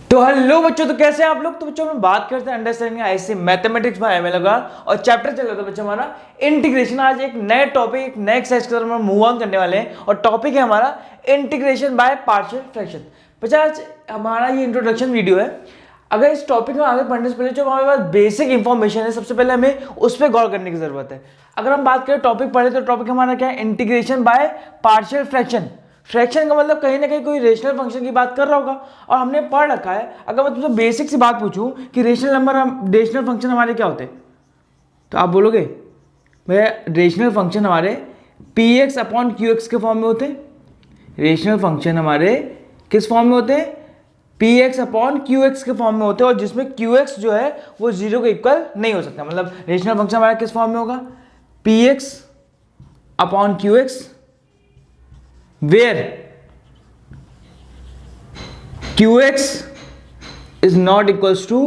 तो हेलो बच्चों, तो कैसे हैं आप लोग। तो बच्चों हम बात करते हैं understanding IC mathematics bye ML का, और चैप्टर चल रहा था बच्चों हमारा इंटीग्रेशन। आज एक नए टॉपिक, एक नए एक्सरसाइज की तरफ हम मूव ऑन करने वाले हैं, और टॉपिक है हमारा इंटीग्रेशन बाय पार्शियल फ्रैक्शन। बच्चा आज हमारा ये इंट्रोडक्शन वीडियो है। अगर इस टॉपिक में आगे पढ़ने से पहले जो हमारे पास बेसिक इंफॉर्मेशन है, सबसे पहले हमें उस पर गौर करने की जरूरत है। अगर हम बात करें टॉपिक पढ़े, तो टॉपिक हमारा क्या है, integration by partial fraction. Fraction का मतलब कहीं ना कहीं कोई रेशनल फंक्शन की बात कर रहा होगा, और हमने पढ़ रखा है। अगर मैं तुमसे बेसिक सी बात पूछूं कि रेशनल नंबर, रेशनल फंक्शन हमारे क्या होते हैं, तो आप बोलोगे भैया रेशनल फंक्शन हमारे P x upon q x के फॉर्म में होते हैं। रेशनल फंक्शन हमारे किस फॉर्म में होते हैं, P x upon q x के फॉर्म में होते हैं, और जिसमें क्यू एक्स जो है वो जीरो के इक्वल नहीं हो सकता। मतलब रेशनल फंक्शन हमारा किस फॉर्म में होगा, P x upon q x where qx is not equals to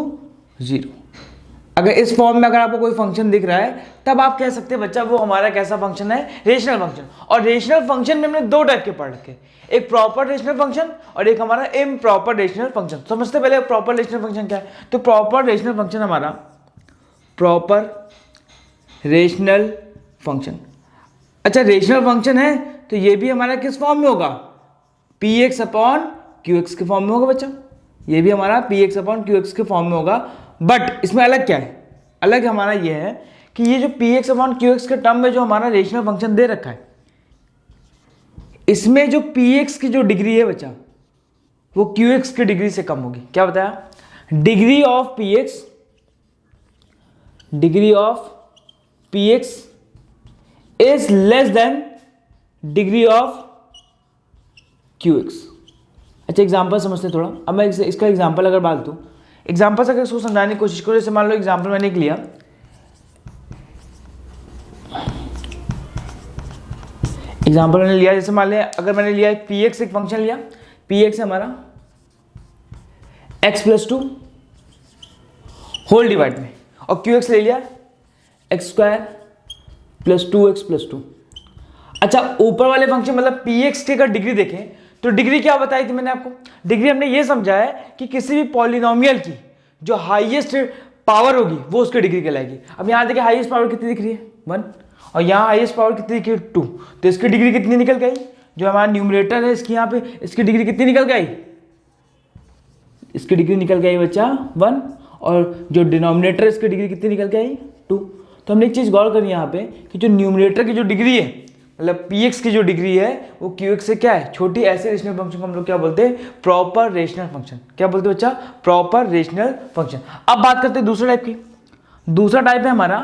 0। अगर इस फॉर्म में अगर आपको कोई फंक्शन दिख रहा है, तब आप कह सकते हैं बच्चा वो हमारा कैसा फंक्शन है, रेशनल फंक्शन। और रेशनल फंक्शन में हमने दो टाइप के पढ़ रखे, एक प्रॉपर रेशनल फंक्शन और एक हमारा इम्प्रॉपर रेशनल फंक्शन। समझते पहले प्रॉपर रेशनल फंक्शन क्या है। तो प्रॉपर रेशनल फंक्शन हमारा प्रॉपर रेशनल फंक्शन, अच्छा रेशनल फंक्शन है तो ये भी हमारा किस फॉर्म में होगा, P x upon q x के फॉर्म में होगा बच्चा। ये भी हमारा P x upon q x के फॉर्म में होगा। बट इसमें अलग क्या है, अलग हमारा ये है कि ये जो p x upon q x के टर्म में जो हमारा रेशनल फंक्शन दे रखा है, इसमें जो पी एक्स की जो डिग्री है बच्चा, वो क्यू एक्स की डिग्री से कम होगी। क्या बताया, degree of p x, degree of p x is less than degree of q x. अच्छा एग्जाम्पल समझते थोड़ा। अब मैं इसका एग्जाम्पल अगर बात दूं, एग्जाम्पल से अगर इसको समझाने की कोशिश करो, जैसे मान लो एग्जाम्पल मैंने एक लिया, एग्जाम्पल मैंने लिया, जैसे मान लिया अगर मैंने लिया एक पी एक्स, एक फंक्शन लिया, पी एक्स है हमारा x plus two whole divide में, और क्यू एक्स ले लिया x square plus two x plus two. अच्छा ऊपर वाले फंक्शन मतलब पी एक्स की अगर डिग्री देखें, तो डिग्री क्या बताई थी मैंने आपको, डिग्री हमने ये समझा है कि किसी भी पॉलिनोमियल की जो हाईएस्ट पावर होगी वो उसकी डिग्री कहलाएगी। अब यहाँ देखिए हाईएस्ट पावर कितनी दिख रही है, 1, और यहाँ हाईएस्ट पावर कितनी दिख रही है, 2। तो इसकी डिग्री कितनी निकल गई, जो हमारा न्यूमरेटर है इसकी यहाँ पे, इसकी डिग्री कितनी निकल गई, इसकी डिग्री निकल गई बच्चा 1, और जो डिनोमिनेटर है इसकी डिग्री कितनी निकल गई 2। तो हमने एक चीज गौर करी यहाँ पे कि जो न्यूमरेटर की जो डिग्री है, मतलब पी एक्स की जो डिग्री है वो क्यू एक्स से क्या है, छोटी। ऐसे रेशनल फंक्शन को हम लोग क्या बोलते हैं, प्रॉपर रेशनल फंक्शन। क्या बोलते हैं बच्चा, प्रॉपर रेशनल फंक्शन। अब बात करते हैं दूसरा टाइप की। दूसरा टाइप है हमारा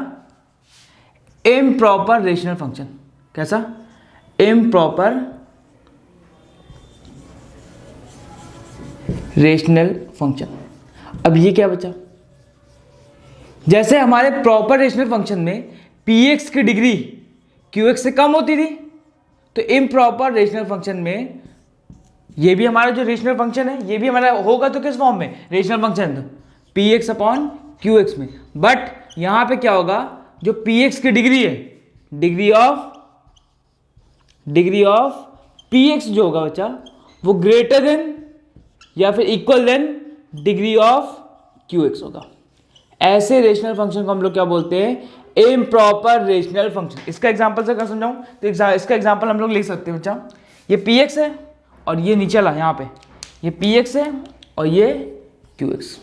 इम्प्रॉपर रेशनल फंक्शन। कैसा, इम्प्रॉपर रेशनल फंक्शन। अब ये क्या बच्चा, जैसे हमारे प्रॉपर रेशनल फंक्शन में पी एक्स की डिग्री क्यू एक्स से कम होती थी, तो इम्प्रॉपर रेशनल फंक्शन में ये भी हमारा जो रेशनल फंक्शन है ये भी हमारा होगा तो किस फॉर्म में, रेशनल फंक्शन, तो p x upon q x में। बट यहां पे क्या होगा, जो पी एक्स की डिग्री है, डिग्री ऑफ पी एक्स जो होगा बच्चा, वो ग्रेटर देन या फिर equal than degree of q x होगा। ऐसे रेशनल फंक्शन को हम लोग क्या बोलते हैं, इम्प्रॉपर रेशनल फंक्शन। इसका एग्जांपल से अगर समझाऊं तो इसका एग्जांपल हम लोग लिख सकते हैं बच्चा, ये पी एक्स है और ये नीचे ला यहाँ पे, ये पी एक्स है और ये क्यू एक्स।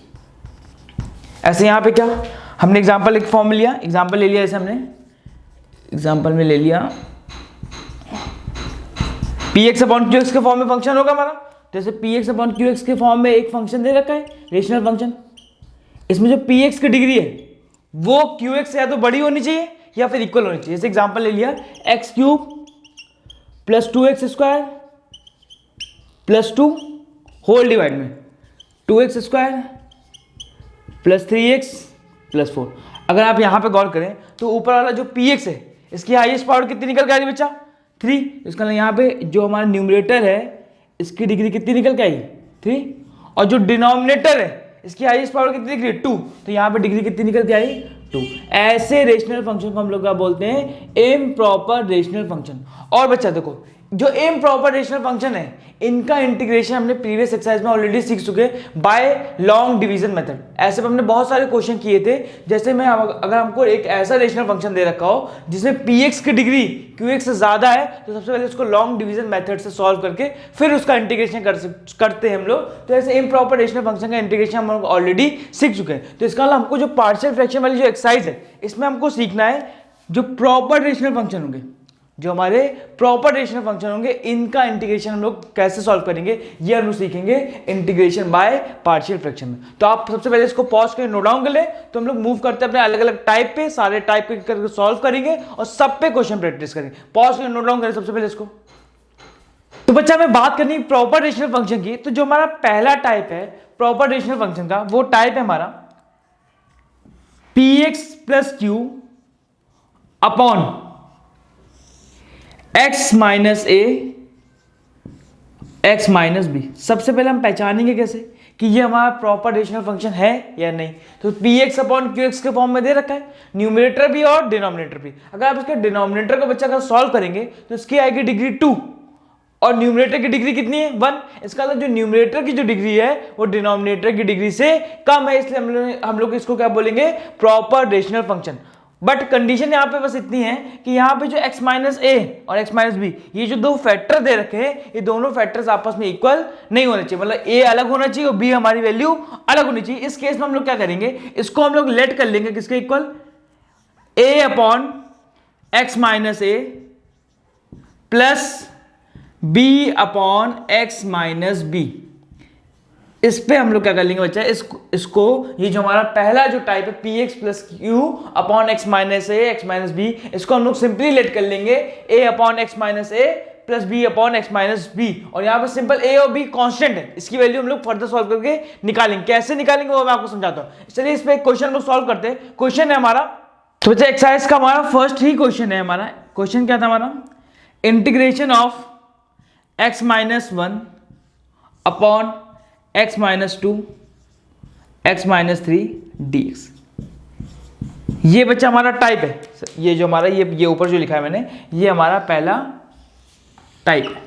ऐसे यहाँ पे क्या, हमने एग्जांपल एक फॉर्म में लिया, एग्जांपल ले लिया, जैसे हमने एग्जांपल में ले लिया p x upon q x के फॉर्म में फंक्शन होगा हमारा। जैसे P x upon q x के फॉर्म में एक फंक्शन दे रखा है, रेशनल फंक्शन। इसमें जो पी एक्स की डिग्री है वो क्यू एक्स से या तो बड़ी होनी चाहिए या फिर इक्वल होनी चाहिए। जैसे एग्जांपल ले लिया x cube plus 2x square plus 2 whole divide में 2x square plus 3x plus 4। अगर आप यहां पे गौर करें तो ऊपर वाला जो पी एक्स है इसकी हाईएस्ट पावर कितनी निकल के आ रही बच्चा, 3। इसका यहाँ पे जो हमारा न्यूमरेटर है इसकी डिग्री कितनी निकल के आई, 3, और जो डिनोमिनेटर है इसकी हाईएस्ट पावर कितनी निकली, 2। तो यहाँ पे डिग्री कितनी निकल के आई, 2। ऐसे रेशनल फंक्शन को हम लोग क्या बोलते हैं, इम्प्रॉपर रेशनल फंक्शन। और बच्चा देखो जो इम प्रॉपर रेशनल फंक्शन है इनका इंटीग्रेशन हमने प्रीवियस एक्सरसाइज में ऑलरेडी सीख चुके बाय लॉन्ग डिवीजन मेथड। ऐसे में हमने बहुत सारे क्वेश्चन किए थे। जैसे मैं अगर हमको एक ऐसा रेशनल फंक्शन दे रखा हो जिसमें px की डिग्री qx से ज्यादा है तो सबसे पहले उसको लॉन्ग डिवीजन मेथड से सॉल्व करके फिर उसका इंटीग्रेशन करते हैं हम लोग। तो ऐसे इम प्रॉपर रेशनल फंक्शन का इंटीग्रेशन हम लोग ऑलरेडी सीख चुके हैं। तो इसका हमको जो पार्शियल फ्रैक्शन वाली जो एक्सरसाइज है इसमें हमको सीखना है जो प्रॉपर रेशनल फंक्शन होंगे, जो हमारे प्रॉपर रेशनल फंक्शन होंगे इनका इंटीग्रेशन हम लोग कैसे सॉल्व करेंगे ये हम लोग सीखेंगे इंटीग्रेशन बाय पार्शियल फ्रैक्शन में। तो आप सबसे पहले इसको पॉज करके नोट डाउन कर ले। तो हम लोग मूव करते हैं अपने अलग अलग टाइप पे, सारे टाइप के करके सॉल्व करेंगे और सब पे क्वेश्चन प्रैक्टिस करेंगे। पॉज करके नोट डाउन करें सबसे पहले इसको। तो बच्चा हमें बात करनी प्रॉपर रेशनल फंक्शन की। तो जो हमारा पहला टाइप है प्रॉपर रेशनल फंक्शन का वो टाइप है हमारा px plus q upon x minus a x minus b. सबसे पहले हम पहचानेंगे कैसे कि ये हमारा प्रॉपर रेशनल फंक्शन है या नहीं। तो px अपॉन qx के फॉर्म में दे रखा है, न्यूमरेटर भी और डिनोमिनेटर भी। अगर आप इसके डिनोमिनेटर का बच्चा का सॉल्व करेंगे तो इसकी आएगी डिग्री 2 और न्यूमरेटर की डिग्री कितनी है 1। इसका मतलब जो न्यूमरेटर की जो डिग्री है वो डिनोमिनेटर की डिग्री से कम है, इसलिए हम लोग इसको क्या बोलेंगे proper rational function. But condition यहाँ पे बस इतनी है कि यहाँ पे जो x माइनस ए और x माइनस बी ये जो दो फैक्टर दे रखे हैं ये दोनों फैक्टर्स आपस में इक्वल नहीं होने चाहिए, मतलब a अलग होना चाहिए और b हमारी वैल्यू अलग होनी चाहिए। इस केस में हम लोग क्या करेंगे, इसको हम लोग लेट कर लेंगे किसके equal, a upon x minus a plus b upon x minus b. इस पे हम लोग क्या कर लेंगे बच्चा, इसको ये जो हमारा पहला जो टाइप है px plus q upon x minus a x minus b, इसको हम लोग सिंपली लेट कर लेंगे a upon x minus a plus b upon x minus b. और यहाँ पे सिंपल a और b कांस्टेंट है, इसकी वैल्यू हम लोग फर्दर सॉल्व करके निकालेंगे। कैसे निकालेंगे वो मैं आपको समझाता हूँ। चलिए इस पे एक क्वेश्चन हम लोग सॉल्व करते हैं। क्वेश्चन है हमारा, तो बच्चा एक्सरसाइज का हमारा फर्स्ट ही क्वेश्चन है। हमारा क्वेश्चन क्या था हमारा, integration of x minus 1 upon x minus 2 x minus 3 dx। ये बच्चा हमारा टाइप है, ये जो हमारा ये ऊपर जो लिखा है मैंने ये हमारा पहला टाइप है,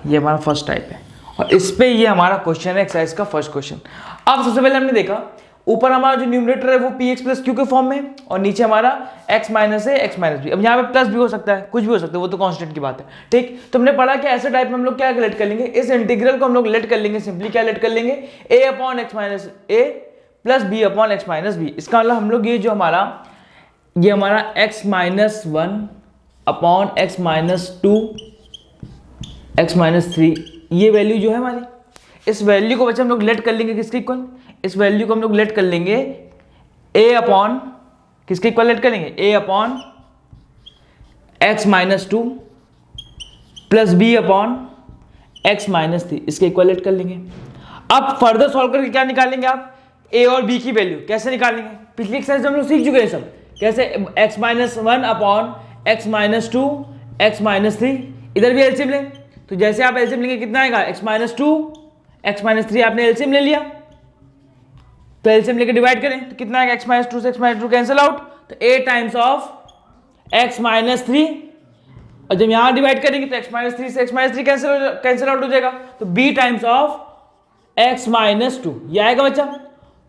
ये हमारा फर्स्ट टाइप है और इस पे ये हमारा क्वेश्चन है एक्सरसाइज का फर्स्ट क्वेश्चन। अब सबसे पहले हमने देखा ऊपर हमारा जो न्यूमरेटर है वो px प्लस क्यू के फॉर्म में और नीचे हमारा x माइनस है x माइनस बी। अब यहाँ पे प्लस भी हो सकता है, कुछ भी हो सकता है, वो तो कांस्टेंट की बात है। ठीक, तो हमने पढ़ा कि ऐसे टाइप में हम लोग क्या लेट कर लेंगे, इस इंटीग्रल को हम लोग लेट कर लेंगे सिंपली क्या लेट कर लेंगे, a upon x minus a plus b upon x minus b. इसका मतलब हम लोग ये जो हमारा x minus 1 upon x minus 2 x minus 3 ये वैल्यू जो है हमारी, इस वैल्यू को बच्चे हम लोग लेट कर लेंगे किसके इक्वल, इस वैल्यू को हम लोग लेट कर लेंगे a अपॉन किसके इक्वल लेट करेंगे, a upon x minus 2 plus b upon x minus 3 इसके इक्वल लेट कर लेंगे। अब फर्दर सॉल्व करके क्या निकालेंगे आप, a और b की वैल्यू कैसे निकालेंगे, पिछली एक्सरसाइज हम लोग सीख चुके हैं सब कैसे, x minus 1 upon x minus 2 x minus 3। इधर भी एलसीएम लें, तो जैसे आप एलसीएम लेंगे कितना आएगा, x माइनस 2 एक्स माइनस 3 आपने एलसीएम ले लिया तो एलसीएम लेके डिवाइड करें तो कितना आएगा, x माइनस 2 से x माइनस 2 कैंसिल आउट, तो a times of x minus 3 और जब यहां डिवाइड करेंगे तो x माइनस 3 से x माइनस 3 कैंसिल आउट हो जाएगा तो b times of x minus 2 ये आएगा बच्चा।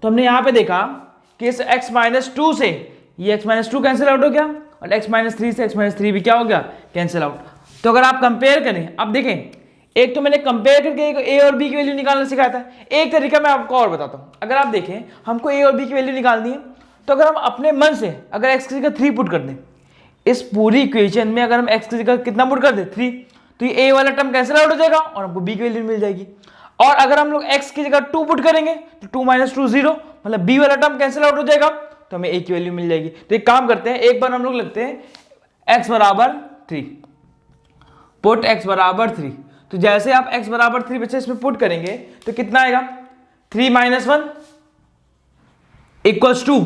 तो हमने यहां पे देखा कि इस x माइनस 2 से ये x माइनस 2 कैंसिल आउट हो गया और x माइनस 3 से x माइनस 3 भी क्या हो गया कैंसिल आउट। तो अगर आप कंपेयर करें, अब देखें एक तो मैंने कंपेयर करके a और b की वैल्यू निकालना सिखाया था, एक तरीका मैं आपको और बताता हूं। अगर आप देखें हमको a और b की वैल्यू निकालनी है तो अगर हम अपने मन से अगर x की जगह 3 पुट कर दें, इस पूरी इक्वेशन में अगर हम x की जगह कितना पुट कर दें 3, तो ये a वाला टर्म कैंसिल आउट हो जाएगा और हमको b की वैल्यू मिल जाएगी। और अगर हम लोग x की जगह 2 पुट करेंगे तो 2 माइनस 2 0, मतलब b वाला टर्म कैंसिल आउट हो जाएगा तो हमें a की वैल्यू मिल जाएगी। तो एक काम करते हैं, एक बार हम लोग लगते हैं x बराबर 3, पुट x बराबर 3। तो जैसे आप x बराबर 3 बच्चे इसमें पुट करेंगे तो कितना आएगा, 3 माइनस 1 इक्वल्स 2।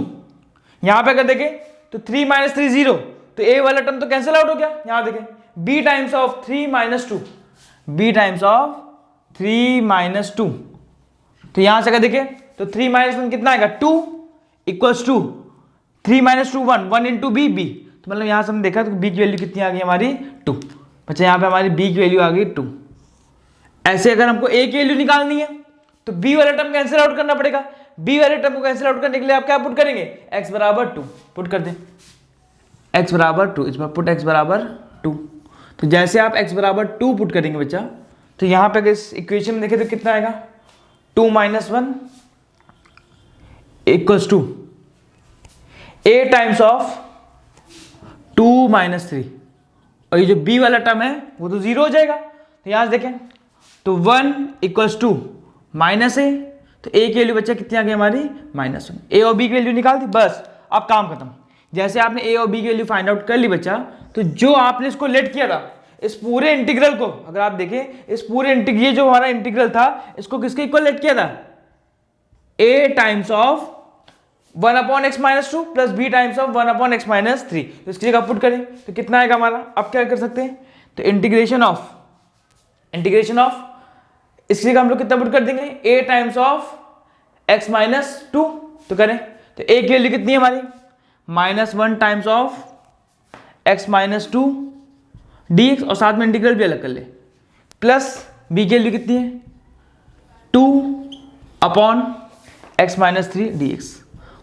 यहां पे अगर देखें तो 3 माइनस 3 0, तो a वाला टर्म तो कैंसिल आउट हो गया। यहां देखें b times of 3 minus 2, b times of 3 minus 2, तो यहां से अगर देखें तो 3 माइनस 1 कितना आएगा 2 इक्वल्स 2, 3 माइनस 2 1 1 इंटू बी, तो मतलब यहां से हमने देखा तो b की वैल्यू कितनी आ गई हमारी 2। बच्चा यहाँ पे हमारी b की वैल्यू आ गई 2। ऐसे अगर हमको a की वैल्यू निकालनी है तो b वाला टर्म कैंसिल आउट करना पड़ेगा। b वाले टर्म को कैंसिल आउट करने के लिए आप क्या पुट करेंगे, x बराबर 2 पुट कर दें, x बराबर 2, इसमें पुट x बराबर 2। तो जैसे आप x बराबर 2 पुट करेंगे बच्चा, तो यहाँ पे अगर इस इक्वेशन में देखें तो कितना आएगा, 2 - 1 equals to a times of 2 - 3, और ये जो b वाला टर्म है वो तो जीरो हो जाएगा। तो यहां से देखें तो 1 इक्वल्स टू -a, तो a की वैल्यू बच्चा कितनी आ गई हमारी -1। a और b की वैल्यू निकाल दी, बस अब काम खत्म। जैसे आपने a और b की वैल्यू फाइंड आउट कर ली बच्चा, तो जो आपने इसको लेट किया था, इस पूरे इंटीग्रल को अगर आप देखें, इस पूरे ये जो हमारा इंटीग्रल था, इसको किसके इक्वल लेट किया था, a times of 1/x - 2 plus b times of 1/x - 3। तो इसकी जगह पुट करें तो कितना आएगा हमारा। अब क्या कर सकते हैं, तो इंटीग्रेशन ऑफ इसकी जगह हम लोग कितना पुट कर देंगे, a टाइम्स ऑफ x - 2। तो करें तो a की वैल्यू कितनी है हमारी, -1 टाइम्स ऑफ x - 2 dx, और साथ में इंटीग्रल भी अलग कर ले, प्लस b की वैल्यू कितनी है 2/x - 3 dx।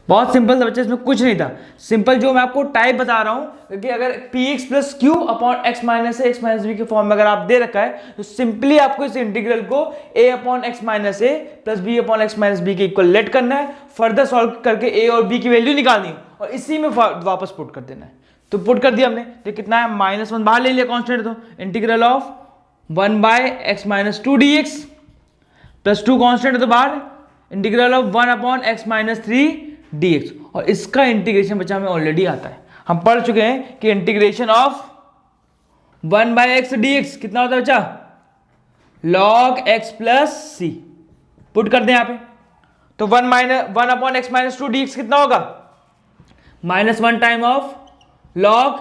बहुत सिंपल था बच्चे, इसमें कुछ नहीं था, सिंपल जो मैं आपको टाइप बता रहा हूं, क्योंकि अगर px + q upon x - a x - b के फॉर्म में अगर आप दे रखा है, तो सिंपली आपको इस इंटीग्रल को a/x - a plus b/x - b के इक्वल लेट करना है, फर्दर सॉल्व करके a और b की वैल्यू निकालनी है और इसी में वापस पुट कर देना है। तो पुट कर दिया हमने, तो कितना है, -1 बाहर ले लिया कांस्टेंट, तो integral of 1/x - 2 dx plus 2 constant तो बाहर, इंटीग्रल ऑफ 1/x - 3 dx, और इसका इंटीग्रेशन बच्चा हमें ऑलरेडी आता है, हम पढ़ चुके हैं कि इंटीग्रेशन ऑफ 1/x dx कितना होता है बच्चा, log x plus c। Put कर दें यहाँ पे, तो 1/x - 2 dx कितना होगा, -1 time of log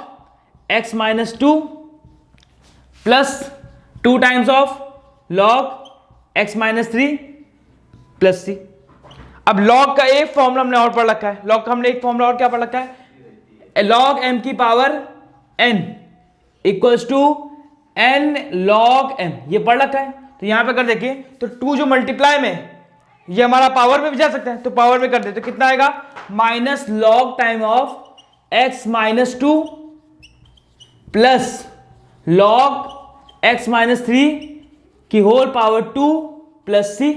x - 2 plus 2 times of log x - 3 plus c। अब log का एक फॉर्मूला हमने और पढ़ रखा है, log का हमने एक फॉर्मूला और क्या पढ़ रखा है, log m की power n equals to n log m, ये पढ़ रखा है। तो यहां पे कर देखें तो 2 जो मल्टीप्लाई में, ये हमारा पावर में भी जा सकता है, तो पावर में कर दे तो कितना आएगा, -log time of x - 2 plus log x - 3 की होल पावर 2 प्लस c।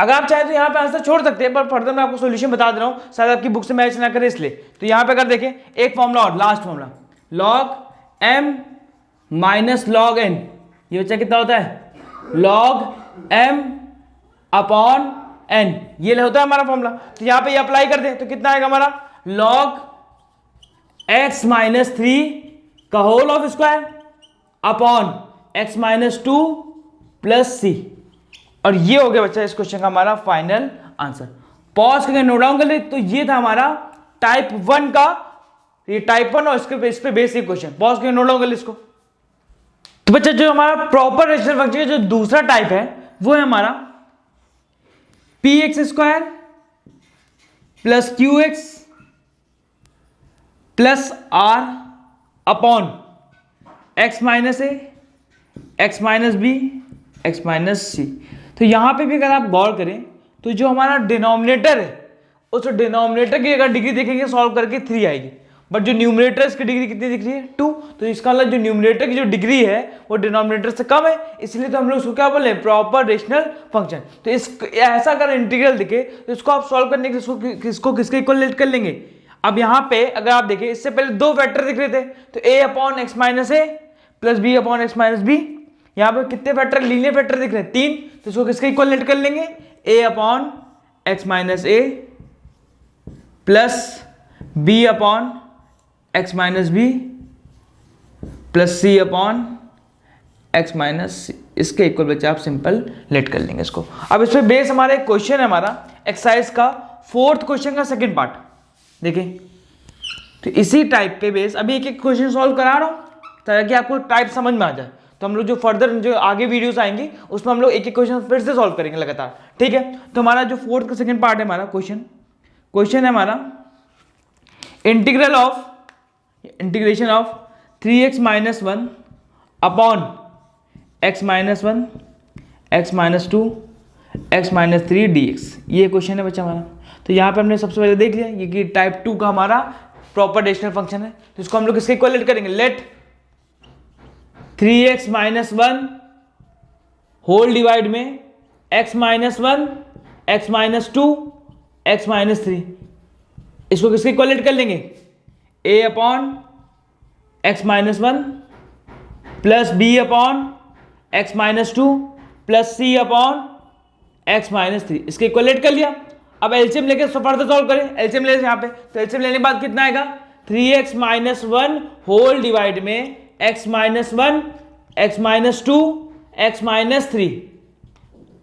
अगर आप चाहे तो यहां पे आंसर छोड़ सकते हैं, पर फर्दर मैं आपको सॉल्यूशन बता दे रहा हूं, शायद आपकी बुक से मैच ना करे इसलिए। तो यहां पे अगर देखें एक फॉर्मूला और, last formula log m minus log n, ये बच्चा कितना होता है, log m अपॉन n, ये होता है हमारा फॉर्मूला। तो यहां पे ये अप्लाई कर दें तो कितना आएगा हमारा, log x - 3 का whole of square upon x - 2 plus c। और ये हो गया बच्चा इस क्वेश्चन का हमारा फाइनल आंसर। पॉज करके नोट डाउन कर ले, तो ये था हमारा टाइप 1 का, ये टाइप 1 और इस पे बेसिक क्वेश्चन। पॉज करके नोट डाउन कर ले इसको। तो बच्चा जो हमारा प्रॉपर रेशनल फंक्शन का जो दूसरा टाइप है वो है हमारा px² plus qx plus r upon x - a x - b x - c। तो यहां पे भी अगर आप गौर करें तो जो हमारा डिनोमिनेटर है, उस डिनोमिनेटर की अगर डिग्री देखेंगे सॉल्व करके 3 आएगी, बट जो न्यूमरेटर इसकी डिग्री कितनी दिख रही है 2। तो इसका मतलब जो न्यूमरेटर की जो डिग्री है वो डिनोमिनेटर से कम है, इसलिए तो हम लोग इसको क्या बोले, प्रॉपर रेशनल फंक्शन। तो इस ऐसा अगर इंटीग्रल दिखे तो इसको आप सॉल्व करने के इसको किसके इक्वल कर लेंगे। अब यहाँ पे अगर आप देखें, इससे पहले 2 फैक्टर दिख रहे थे, तो a/x - a plus b/x - b, यहाँ पे कितने फैक्टर, लीनियर फैक्टर दिख रहे हैं 3, तो इसको किसके इक्वल कर लेंगे, a/x - a plus b/x - b plus c/x - c, इसके इक्वल बच्चे आप सिंपल लेट कर लेंगे इसको। अब इस पे बेस हमारा एक क्वेश्चन है, हमारा एक्सरसाइज का 4th क्वेश्चन का सेकंड पार्ट देखिए। तो इसी टाइप पे बेस अभी एक एक क्वेश्चन सॉल्व करा रहा हूं ताकि आपको टाइप समझ में आ जाए। तो हम लोग जो फर्दर जो आगे वीडियोस आएंगी उसमें हम लोग एक एक क्वेश्चन फिर से सॉल्व करेंगे लगातार, ठीक है। तो हमारा जो 4th का सेकंड पार्ट है हमारा क्वेश्चन है हमारा integration of 3x - 1 upon x minus one, x minus two, x minus three D x. ये क्वेश्चन है बच्चा हमारा। तो यहाँ पे हमने सबसे पहले देख लिया ये कि टाइप 2 का हमारा प्रॉपर रेशनल फंक्शन है, तो इसको हम लोग किसके इक्वलेट करेंगे, let 3x minus one whole divide में x minus one, x minus two, x minus three, इसको किसके इक्वलेट कर लेंगे, a upon x minus one plus b upon x minus two plus c upon x minus three, इसके equate कर लिया। अब LCM लेके फर्दर सॉल्व करें, एलसीएम ले यहाँ पे, तो एलसीएम लेने के बाद कितना आएगा, 3x minus one whole divide में x minus one, x minus two, x minus three,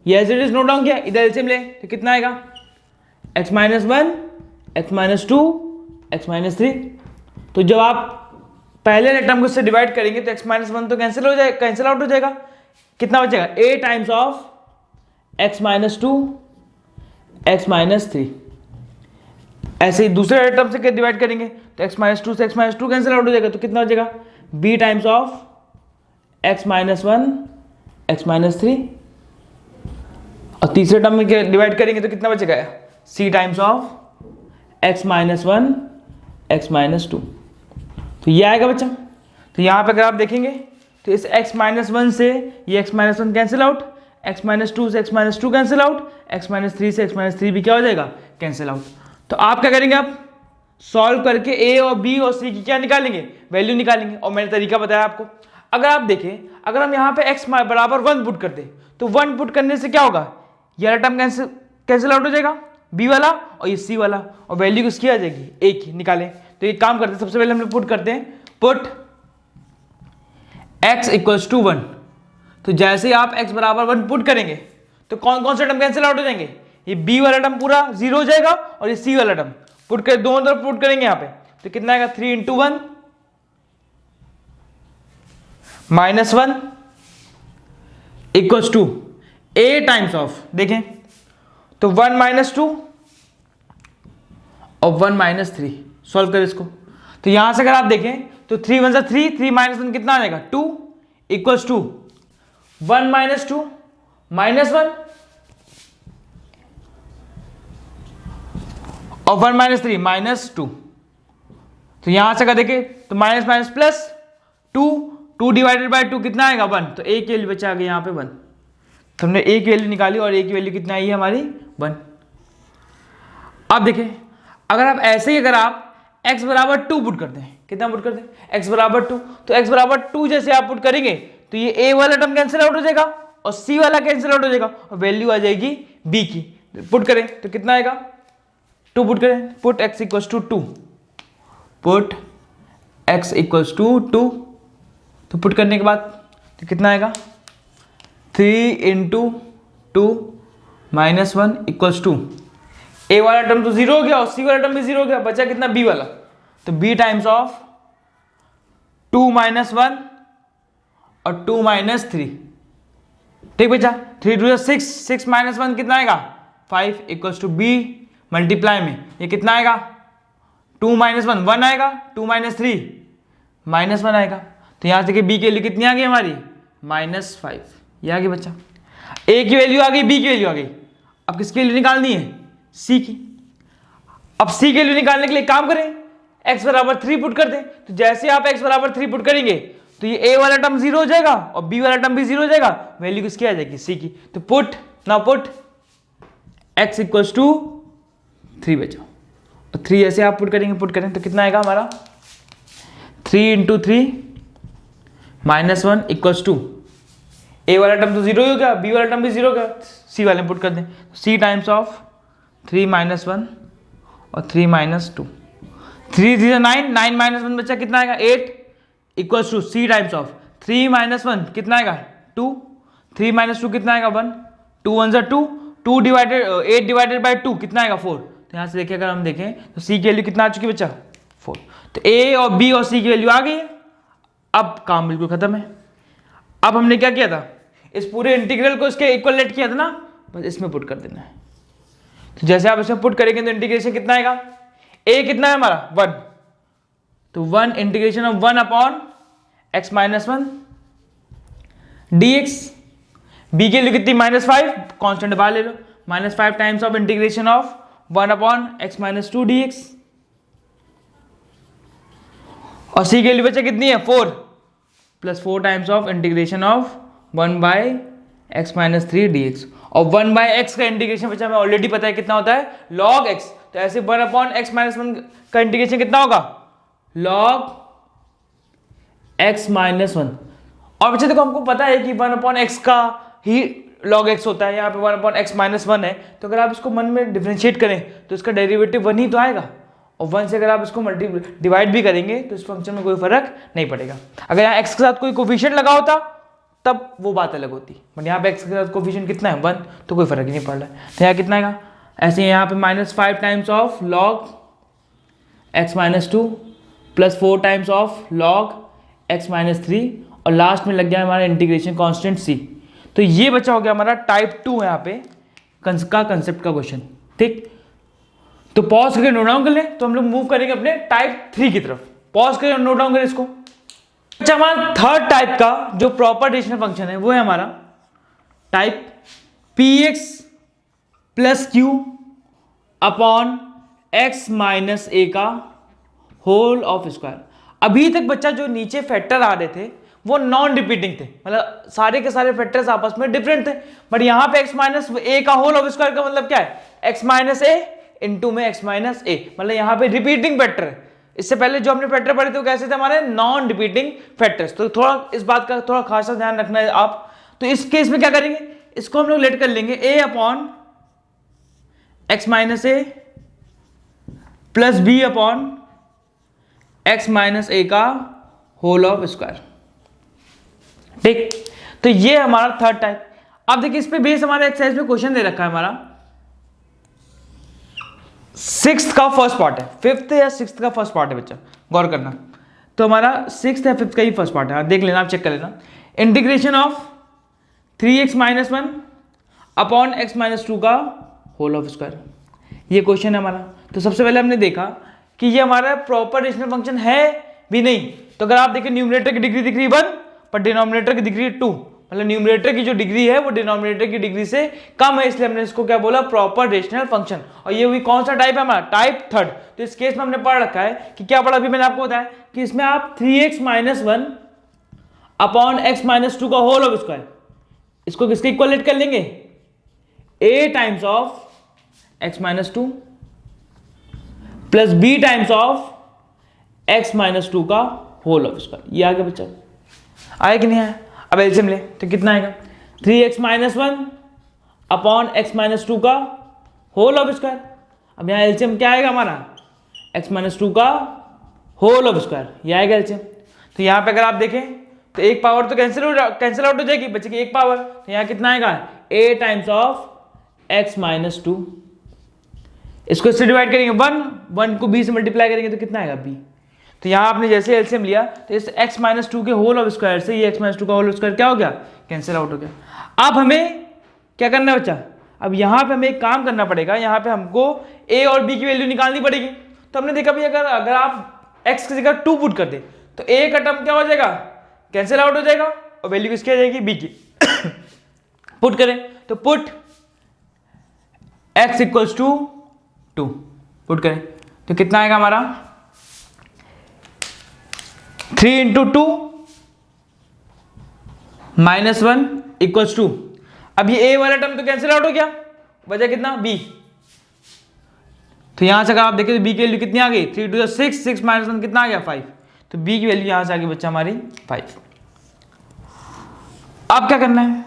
ये as it is note down किया, इधर एलसीएम ले तो कितना आएगा, x minus one, x minus two, x minus three. तो जब आप पहले टर्म को इससे डिवाइड करेंगे तो x माइनस वन तो कैंसिल हो जाएगा, कैंसिल आउट हो जाएगा, कितना बचेगा, a times of x minus two, x minus three. ऐसे ही दूसरे टर्म से डिवाइड करेंगे तो x माइनस टू से x minus two cancel out हो जाएगा, तो कितना हो जाएगा, b times of x minus one, x minus three. और तीसरे टर्म में डिवाइड करेंगे तो कितना बचेगा, c times of x minus one, x minus to. तो ये आएगा बच्चा। तो यहाँ पे अगर आप देखेंगे तो इस x माइनस वन से ये x minus one cancel out, x minus two से x minus two cancel out, x minus three से x माइनस थ्री भी क्या हो जाएगा, कैंसिल आउट। तो आप क्या करेंगे, आप सॉल्व करके a और b और c की क्या निकालेंगे, वैल्यू निकालेंगे। और मैंने तरीका बताया आपको। अगर आप देखें, अगर हम यहाँ पे x बराबर वन पुट करते तो वन पुट करने से क्या होगा, ये वाला टर्म कैंसिल आउट हो जाएगा, b वाला और ये c वाला, और वैल्यू किसकी आ जाएगी, a की निकालें। तो ये काम करते हैं, सबसे पहले हम लोग पुट करते हैं, put x equals to one. तो जैसे ही आप x बराबर वन पुट करेंगे तो कौन कौन से टर्म कैंसिल आउट हो जाएंगे, ये b वाला टर्म पूरा जीरो हो जाएगा और ये c वाला टर्म पुट कर दोनों तरफ पुट करेंगे यहाँ पे, तो कितना आएगा, 3 into one minus one equals to a times of, देखें तो वन माइनस टू और वन माइनस थ्री, सॉल्व करें इसको। तो यहां से अगर आप देखें तो 3 वन सा 3, 3 माइनस वन कितना आ जाएगा, 2 equals to 1 minus two minus one और 1 माइनस थ्री माइनस टू। तो यहां से अगर देखें तो minus minus plus 2, 2 divided by 2 कितना आएगा, 1। तो a की वैल्यू बचा आ गई यहाँ पे 1। तो हमने a की वैल्यू निकाली और a की वैल्यू कितना आई है हमारी, 1। अब देखें, अगर आप ऐसे ही अगर आप x बराबर 2 पुट करते हैं, कितना पुट करते हैं, x बराबर 2, तो x बराबर 2 जैसे आप पुट करेंगे तो ये a वाला टर्म कैंसिल आउट हो जाएगा और c वाला कैंसिल आउट हो जाएगा और वैल्यू आ जाएगी b की। पुट करें तो कितना आएगा, 2 पुट करें, put x equals to 2, put x equals to 2। तो पुट करने के बाद तो कितना आएगा, 3 into two minus one equals to, a वाला टर्म तो जीरो हो गया और c वाला टर्म भी जीरो हो गया, बचा कितना, b वाला। तो b times of 2 minus one और 2 माइनस थ्री, ठीक बचा, 3 टू 6, 6 माइनस वन कितना आएगा, 5 इक्वल्स टू b मल्टीप्लाई में ये कितना आएगा, 2 माइनस वन 1 आएगा, 2 माइनस थ्री माइनस वन आएगा। तो यहां से देखिए b की वैल्यू कितनी आ गई हमारी, -5। ये आ गई बच्चा, a की वैल्यू आ गई, b की वैल्यू आ गई। अब किसकी वैल्यू निकालनी है, c की। अब c की वैल्यू निकालने के लिए काम करें, x बराबर 3 पुट कर दें। तो जैसे आप x बराबर 3 पुट करेंगे तो ये a वाला टर्म जीरो हो जाएगा और b वाला टर्म भी जीरो हो जाएगा, वैल्यू किसकी आ जाएगी, c की। तो put now put x equals to 3 बचा, और 3 ऐसे आप पुट करेंगे, पुट करें तो कितना आएगा हमारा, 3 into three minus one equals to, a वाला टर्म तो जीरो हो गया, b वाला टर्म भी जीरो हो गया, c वाले में पुट कर दें, c times of 3 minus one और 3 माइनस टू, 3 3 9, 9 माइनस वन बच्चा कितना आएगा, 8 equals to c times of 3 minus one कितना आएगा, 2, 3 माइनस टू कितना आएगा, 1, 2 वन सा 2, 2 डिवाइडेड 8 डिवाइडेड बाई 2 कितना आएगा, 4। तो यहाँ से देखिए अगर हम देखें तो c की वैल्यू कितना आ चुकी बच्चा, 4। तो a और b और c की वैल्यू आ गई है। अब काम बिल्कुल खत्म है। अब हमने क्या किया था, इस पूरे इंटीग्रल को इसके इक्वलेट किया था ना, बस इसमें पुट कर देना है। तो जैसे आप इसमें पुट करेंगे तो इंटीग्रेशन कितना आएगा, a कितना है हमारा, 1। तो 1 integration of 1 upon x minus one dx, b की वैल्यू कितनी -5, कांस्टेंट बाहर ले लो, -5 times of integration of 1/x - 2 dx, और c की वैल्यू बचा कितनी है 4 + 4 times of integration of 1/x - 3 dx, और 1/x का इंटीग्रेशन बचा हमें ऑलरेडी पता है कितना होता है log x, तो ऐसे 1/x - 1 का इंटीग्रेशन कितना होगा log x - 1, और बच्चे देखो हमको पता है कि 1/x का ही log x होता है, यहाँ पे 1/x - 1 है, तो अगर आप इसको मन में डिफरेंशिएट करें तो इसका डेरिवेटिव 1 ही तो आएगा, और 1 से अगर आप इसको डिवाइड भी करेंगे तो इस फंक्शन में कोई फर्क नहीं पड़ेगा। अगर यहाँ x के साथ कोई कोफिशिएंट लगा होता तब वो बात अलग होती, बट यहाँ पे x के साथ कोफिशिएंट कितना है 1, तो कोई फर्क ही नहीं पड़ रहा है। तो यहाँ कितना आएगा, ऐसे यहाँ पे -5 times of log x - 2 + 4 times of log x - 3, और लास्ट में लग गया हमारा इंटीग्रेशन कांस्टेंट c। तो ये बचा हो गया हमारा टाइप 2 यहाँ पे का कंसेप्ट का क्वेश्चन, ठीक। तो पॉज करके नोट डाउन कर ले, तो हम लोग मूव करेंगे अपने टाइप 3 की तरफ। पॉज करके नोट डाउन करें इसको। अच्छा, हमारा थर्ड टाइप का जो प्रॉपर रेशनल फंक्शन है वो है हमारा type px + q upon x - a का होल ऑफ स्क्वायर। अभी तक बच्चा जो नीचे फैक्टर आ रहे थे वो नॉन रिपीटिंग थे, मतलब सारे के सारे फैक्टर्स आपस में डिफरेंट थे, बट यहां पे x - a का होल ऑफ स्क्वायर का मतलब क्या है, x - a इंटू में x - a, मतलब यहां पे रिपीटिंग फैक्टर है। इससे पहले जो हमने फैक्टर पढ़े थे वो कैसे थे हमारे नॉन रिपीटिंग फैक्टर्स, तो थोड़ा इस बात का थोड़ा खासा ध्यान रखना है आप। तो इस केस में क्या करेंगे, इसको हम लोग लेट कर लेंगे a upon x - a plus b upon x - a का होल ऑफ स्क्वायर, ठीक। तो ये हमारा थर्ड टाइप। अब देखिए इस पे बेस हमारा एक्सरसाइज में क्वेश्चन दे रखा है हमारा 6th का फर्स्ट पार्ट है, 5th या 6th का फर्स्ट पार्ट है बच्चा, गौर करना। तो हमारा 6th या 5th का ही फर्स्ट पार्ट है, देख लेना, आप चेक कर लेना। Integration of 3x - 1 upon x - 2 का होल ऑफ स्क्वायर, ये क्वेश्चन है हमारा। तो सबसे पहले हमने देखा कि ये हमारा प्रॉपर रेशनल फंक्शन है भी नहीं, तो अगर आप देखें न्यूमरेटर की डिग्री दिख रही 1 पर डिनोमिनेटर की डिग्री 2, मतलब न्यूमरेटर की जो डिग्री है वो डिनोमिनेटर की डिग्री से कम है, इसलिए हमने इसको क्या बोला प्रॉपर रेशनल फंक्शन। और ये हुई कौन सा टाइप है हमारा टाइप 3। तो इस केस में हमने पढ़ रखा है कि क्या पढ़ा, अभी मैंने आपको बताया कि इसमें आप 3x - 1 अपॉन x - 2 का होल ऑफ स्क्वायर, इसको किसके इक्वलेट कर लेंगे, a times of x - 2 plus b times of x - 2 का होल ऑफ स्क्वायर। ये आ गया बच्चा, आया कि नहीं आया। अब एलसीएम ले तो कितना आएगा, 3x - 1 अपॉन x - 2 का होल ऑफ स्क्वायर। अब यहाँ एलसीएम क्या आएगा हमारा, x - 2 का होल ऑफ स्क्वायर, ये आएगा एलसीएम। तो यहाँ पे अगर आप देखें तो एक पावर तो कैंसिल आउट हो जाएगी, बचेगी एक पावर, तो यहाँ कितना आएगा a टाइम्स ऑफ x - 2, इसको इससे डिवाइड करेंगे 1 को b से मल्टीप्लाई करेंगे तो कितना आएगा b। तो यहाँ आपने जैसे एलसीएम लिया तो इस x - 2 के होल ऑफ स्क्वायर से ये x - 2 का होल ऑफ स्क्वायर क्या हो गया, कैंसिल आउट हो गया। अब हमें क्या करना है बच्चा, अब यहाँ पे हमें एक काम करना पड़ेगा, यहाँ पे हमको a और b की वैल्यू निकालनी पड़ेगी। तो हमने देखा भाई अगर आप x की जगह 2 पुट कर दे तो a का टर्म क्या हो जाएगा, कैंसिल आउट हो जाएगा, और वैल्यू किसकी आ जाएगी b की। पुट करें तो पुट x = 2 पुट करें तो कितना आएगा हमारा 3 × 2 -1 = 2। अब ये a वाला टर्म तो कैंसिल आउट हो गया, बचा कितना b। तो यहां से अगर आप देखें तो b की वैल्यू कितनी आ गई, 3 × 2 = 6, 6 - 1 कितना आ गया 5। तो b की वैल्यू यहां से आ गई बच्चा हमारी 5। अब क्या करना है,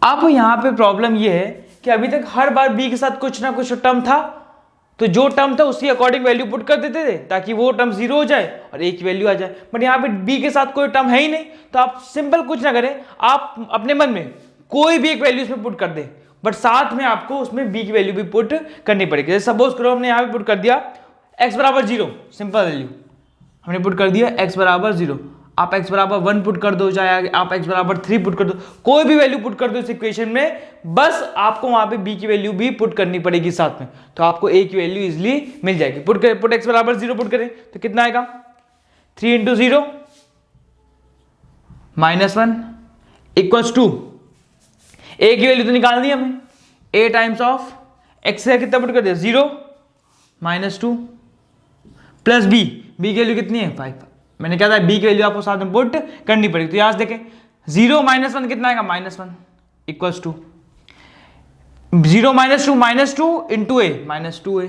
अब यहां पे प्रॉब्लम ये है कि अभी तक हर बार b के साथ कुछ ना कुछ टर्म था, तो जो टर्म था उसकी अकॉर्डिंग वैल्यू पुट कर देते थे ताकि वो टर्म 0 हो जाए और a की वैल्यू आ जाए। बट यहाँ पे b के साथ कोई टर्म है ही नहीं, तो आप सिंपल कुछ ना करें, आप अपने मन में कोई भी एक वैल्यू उसमें पुट कर दें, बट साथ में आपको उसमें b की वैल्यू भी पुट करनी पड़ेगी। जैसे सपोज करो हमने यहाँ पे पुट कर दिया x = 0, सिंपल वैल्यू हमने पुट कर दिया x = 0। आप x = 1 पुट कर दो, चाहे आप x = 3 पुट कर दो, कोई भी वैल्यू पुट कर दो इस इक्वेशन में, बस आपको वहां पे b की वैल्यू भी पुट करनी पड़ेगी साथ में, तो आपको a की वैल्यू इजीली मिल जाएगी। पुट x = 0 पुट करें तो कितना आएगा 3 × 0 -1 इक्वल्स टू ए की वैल्यू तो निकाल दी हमें, ए टाइम्स ऑफ एक्स से कितना पुट कर दिया 0 माइनस 2 प्लस बी, बी की वैल्यू कितनी है 5। मैंने क्या था बी की वैल्यू आपको साथ में पुट करनी पड़ेगी। तो यहां से देखें 0 माइनस 1 कितना आएगा -1 equals to 0 minus two into a -2a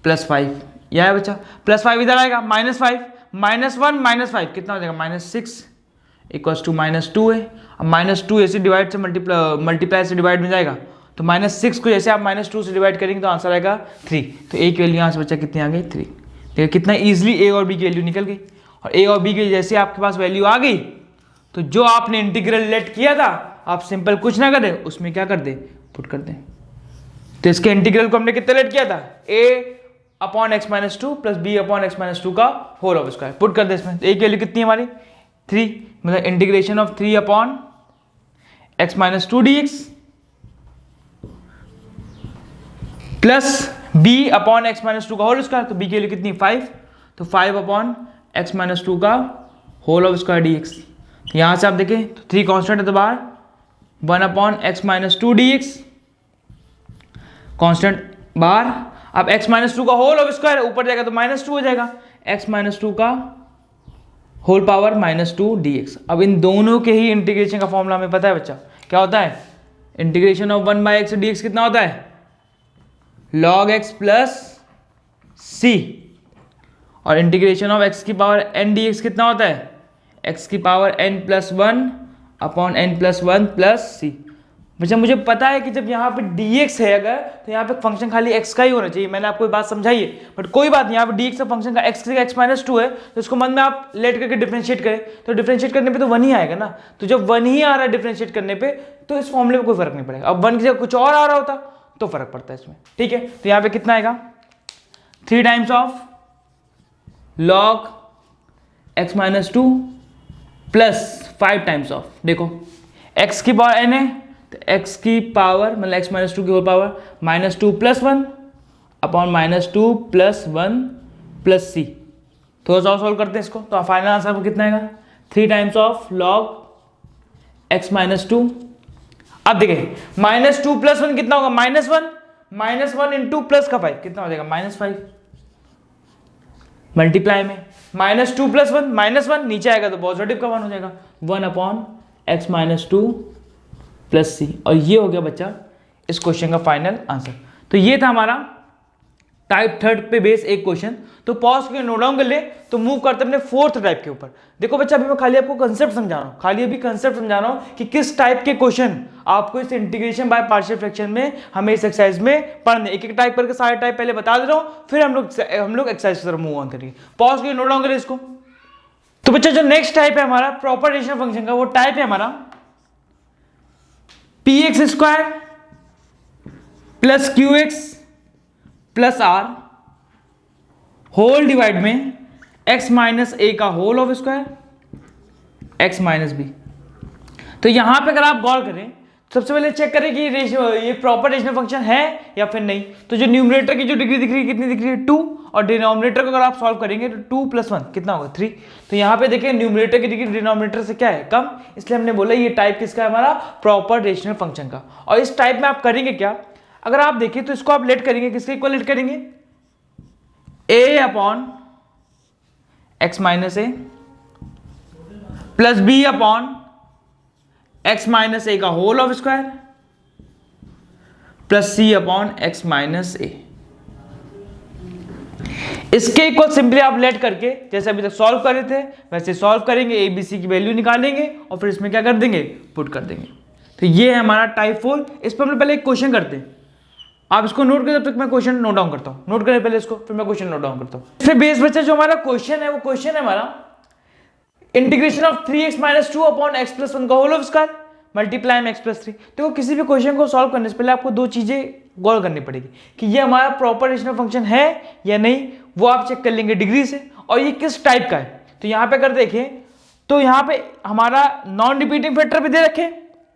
plus 5, यह है बच्चा प्लस 5 इधर आएगा -5 -1 -5 कितना हो जाएगा -6 इक्वल्स टू -2a। अब -2a से डिवाइड से मल्टीप्लाई से डिवाइड में जाएगा तो -6 को जैसे आप -2 से डिवाइड करेंगे तो आंसर आएगा 3। तो ए की वैल्यू यहाँ से बच्चा कितनी आ गई 3। देखिए कितना इजीली ए और बी की वैल्यू निकल गई। और ए और बी की जैसे आपके पास वैल्यू आ गई तो जो आपने इंटीग्रल लेट किया था आप सिंपल कुछ ना करें, उसमें क्या कर दे पुट कर दें। तो इसके इंटीग्रल को हमने कितना लेट किया था a/x-2 प्लस b/x-2 का होल ऑफ स्क्वायर पुट कर दे इसमें। तो ए की वैल्यू कितनी है हमारी 3, मतलब integration of 3/x-2 dx plus b/x-2 का होल स्क्वायर। तो b की वैल्यू कितनी 5, तो 5/x-2 का होल ऑफ स्क्वायर dx। तो यहां से आप देखें तो 3 कांस्टेंट है तो बाहर 1/x-2 dx कांस्टेंट बाहर। अब x-2 का होल ऑफ स्क्वायर ऊपर जाएगा तो -2 हो जाएगा, x-2 का होल पावर -2 dx। अब इन दोनों के ही इंटीग्रेशन का फॉर्मूला हमें पता है बच्चा, क्या होता है इंटीग्रेशन ऑफ 1/x dx कितना होता है log x प्लस c, और इंटीग्रेशन ऑफ x की पावर n dx कितना होता है x की power n plus 1/n+1 plus c। बच्चा मुझे पता है कि जब यहाँ पे dx है अगर तो यहाँ पे फंक्शन खाली x का ही होना चाहिए, मैंने आपको बात समझाई है, बट कोई बात नहीं, यहाँ पे dx का फंक्शन का x-2 है तो इसको मन में आप लेट करके डिफरेंशिएट करें तो डिफरेंशिएट करने पे तो 1 ही आएगा ना। तो जब 1 ही आ रहा है डिफरेंशिएट करने पे तो इस फॉर्मूले में कोई फर्क नहीं पड़ेगा। अब 1 की जगह कुछ और आ रहा होता तो फर्क पड़ता है इसमें, ठीक है। तो यहाँ पे कितना आएगा 3 times of log x-2 plus 5 times of, देखो x की पावर n है तो x की पावर मतलब x-2 की whole power -2 plus 1 upon -2 plus 1 plus c। थोड़ा सा सॉल्व करते हैं इसको तो फाइनल आंसर आपको कितना आएगा 3 टाइम्स ऑफ log x-2। अब देखिए -2 प्लस 1 कितना होगा -1 इंटू प्लस का 5 कितना हो जाएगा -5 मल्टीप्लाई में -2 प्लस 1 -1 नीचे आएगा तो पॉजिटिव का 1 हो जाएगा 1/x-2 प्लस c। और ये हो गया बच्चा इस क्वेश्चन का फाइनल आंसर। तो ये था हमारा टाइप 3 पे बेस एक क्वेश्चन। तो पॉज करके नोट डाउन कर ले तो मूव करते अपने 4th टाइप के ऊपर। देखो बच्चा अभी मैं खाली आपको कंसेप्ट समझा रहा हूँ, खाली अभी कंसेप्ट समझा रहा हूँ कि किस टाइप के क्वेश्चन आपको इस इंटीग्रेशन बाय पार्शियल फ्रैक्शन में हमें इस एक्सरसाइज में पढ़ने। एक एक टाइप करके सारे टाइप पहले बता दे रहा हूँ, फिर हम लोग एक्सरसाइज की तरफ मूव ऑन करेंगे। पॉज करके नोट डाउन करें इसको। तो बच्चा जो नेक्स्ट टाइप है हमारा प्रॉपर रेशनल फंक्शन का, वो टाइप है हमारा px² plus qx plus r whole divide में x माइनस a का whole of square x minus b। तो यहां पे अगर आप गौर करें सबसे पहले चेक करें कि ये प्रॉपर रेशनल फंक्शन है या फिर नहीं। तो जो न्यूमरेटर की जो डिग्री दिख रही है कितनी दिख रही है 2, और डिनोमिनेटर को अगर आप सॉल्व करेंगे तो 2 + 1 कितना होगा 3। तो यहाँ पे देखिए न्यूमरेटर की डिग्री डिनोमिनेटर से क्या है कम, इसलिए हमने बोला ये टाइप किसका है हमारा प्रॉपर रेशनल फंक्शन का। और इस टाइप में आप करेंगे क्या, अगर आप देखिए तो इसको आप लेट करेंगे किसके इक्वल लेट करेंगे a/x-a प्लस b/x-a का whole of square plus c/x-a। इसके इक्वल सिंपली आप लेट करके जैसे अभी तक सॉल्व कर रहे थे वैसे सॉल्व करेंगे, ए बी सी की वैल्यू निकालेंगे और फिर इसमें क्या कर देंगे पुट कर देंगे। तो ये है हमारा टाइप 4। इस पर हम लोग पहले एक क्वेश्चन करते हैं, आप इसको नोट करें तब तक मैं क्वेश्चन नोट डाउन करता हूं। नोट करें पहले इसको फिर मैं क्वेश्चन नोट डाउन करता हूं। फिर बेस बच्चा जो हमारा क्वेश्चन है वो क्वेश्चन है हमारा integration of 3x-2 upon x+1 का होल ऑफ स्क्वायर मल्टीप्लाई में x+3। देखो किसी भी क्वेश्चन को सॉल्व करने से पहले आपको 2 चीजें गौर करनी पड़ेगी कि ये हमारा प्रॉपर रेशनल फंक्शन है या नहीं, वो आप चेक कर लेंगे डिग्री से, और ये किस टाइप का है। तो यहाँ पे अगर देखें तो यहाँ पे हमारा नॉन रिपीटिंग फैक्टर भी दे रखे,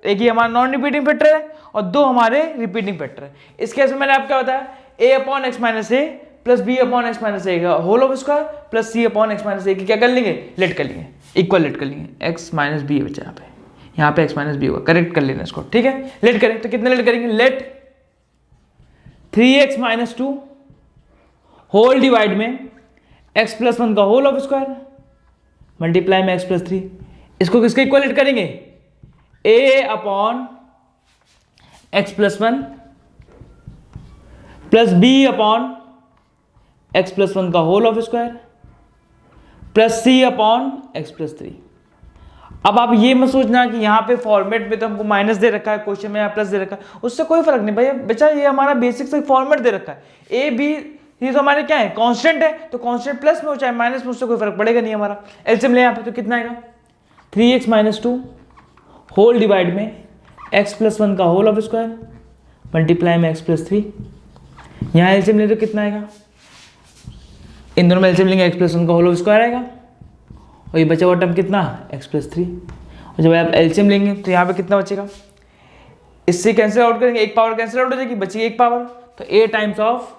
एक ही हमारा नॉन रिपीटिंग फैक्टर है और 2 हमारे रिपीटिंग फैक्टर है। इस केस में मैंने आपको क्या बताया a/x-a प्लस b/x-a का whole of square plus c/x-a की क्या कर लेंगे लेट कर लेंगे, इक्वल लेट कर लेंगे x - b बचा यहाँ पे यहाँ पे x माइनस बी होगा, करेक्ट कर लेना इसको, ठीक है। लेट करें तो कितने लेट करेंगे, let 3x minus 2 whole divide में x प्लस 1 का होल ऑफ स्क्वायर मल्टीप्लाई में x प्लस 3, इसको किसके इक्वल लेट करेंगे, a upon x plus 1 plus b upon x plus 1 का whole of square plus c upon x plus 3। अब आप ये मत सोचना कि यहाँ पे फॉर्मेट में तो हमको माइनस दे रखा है, क्वेश्चन में यहाँ प्लस दे रखा है, उससे कोई फर्क नहीं भैया, बच्चा ये हमारा बेसिक से फॉर्मेट दे रखा है, ए बी ये तो हमारे क्या है, कांस्टेंट है, तो कांस्टेंट प्लस में हो चाहे माइनस में, उससे कोई फर्क पड़ेगा नहीं हमारा। एलसीएम ले यहाँ पे तो कितना आएगा, 3x माइनस 2 होल डिवाइड में x प्लस 1 का होल ऑफ स्क्वायर मल्टीप्लाई में x प्लस 3। यहाँ एलसीएम ले तो कितना आएगा, इन दोनों में एलसीएम लेंगे x प्लस 1 का होल ऑफ स्क्वायर आएगा और ये बचा हुआ टर्म कितना, x प्लस 3। और जब आप एलसीएम लेंगे तो यहाँ पे कितना बचेगा, इससे कैंसिल आउट करेंगे, एक पावर कैंसिल आउट हो जाएगी, बचेगी एक पावर, तो a times of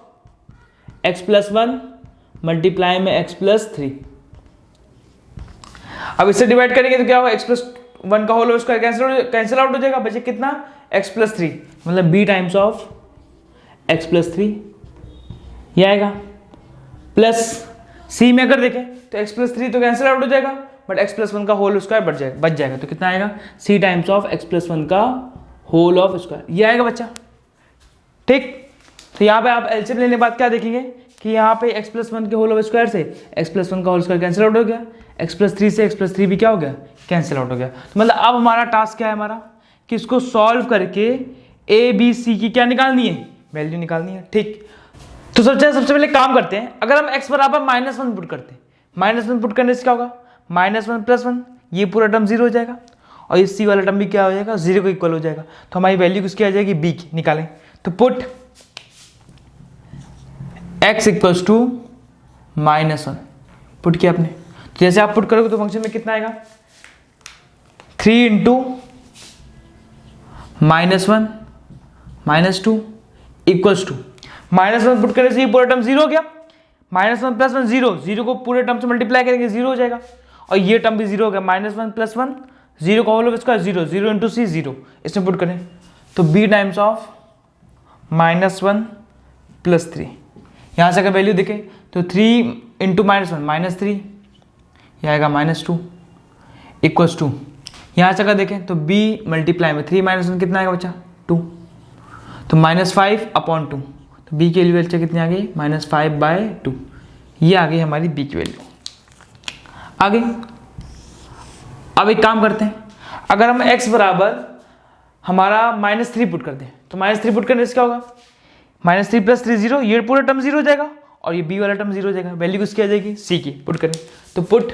x plus 1 multiply में x प्लस 3। अब इससे डिवाइड करेंगे तो क्या होगा, x प्लस 1 का whole of square cancel out हो जाएगा, बचे कितना, x प्लस 3, मतलब b times of x plus 3 ये आएगा। प्लस c में अगर देखें तो x प्लस 3 तो कैंसिल आउट हो जाएगा, बट x प्लस 1 का होल स्क्वायर बच जाएगा, तो कितना आएगा, c times of x plus 1 का होल ऑफ स्क्वायर, ये आएगा बच्चा, ठीक। तो यहाँ पे आप एलसीएम लेने के बाद क्या देखेंगे कि यहाँ पे x प्लस 1 के होल ऑफ स्क्वायर से x प्लस 1 का होल स्क्वायर कैंसिल आउट हो गया, x प्लस 3 से x प्लस 3 भी क्या हो गया, कैंसिल आउट हो गया। तो मतलब अब हमारा टास्क क्या है हमारा, कि इसको सॉल्व करके a b c की क्या निकालनी है, वैल्यू निकालनी है, ठीक। तो सबसे पहले काम करते हैं, अगर हम x बराबर -1 पुट करते हैं, -1 पुट करने से क्या होगा, -1 प्लस 1, ये पूरा टर्म 0 हो जाएगा और ये c वाला टर्म भी क्या हो जाएगा, 0 को इक्वल हो जाएगा। तो हमारी वैल्यू किसकी आ जाएगी, b की, निकालें तो put x equals to -1 put किया आपने, तो जैसे आप पुट करोगे तो फंक्शन में कितना आएगा, 3 इंटू -1 -2 इक्वल्स टू, -1 पुट करने से ये पूरा टर्म 0 हो गया, -1 प्लस 1 0, 0 को पूरे टर्म से मल्टीप्लाई करेंगे 0 हो जाएगा और ये टर्म भी 0 हो गया, -1 प्लस 1 0 का होल ऑफ स्क्वायर 0, 0 इंटू सी 0, इसमें पुट करें तो b टाइम्स ऑफ -1 प्लस 3। यहाँ से अगर वैल्यू देखें तो 3 इंटू -1 -3, यह आएगा -2 इक्वल्स टू, यहाँ से अगर देखें तो b मल्टीप्लाई में 3 -1 कितना आएगा बच्चा, 2, तो -5 अपॉन 2, तो b की वैल्यू बच्चा कितनी आ गई, -5/2, ये आ गई हमारी b की वैल्यू। आगे अब एक काम करते हैं, अगर हम x बराबर हमारा -3 पुट करते हैं तो -3 पुट करने से क्या होगा, -3 प्लस 3 0, ये पूरा टर्म 0 हो जाएगा और ये b वाला टर्म 0 हो जाएगा, वैल्यू किसकी आ जाएगी, c की, पुट करें तो पुट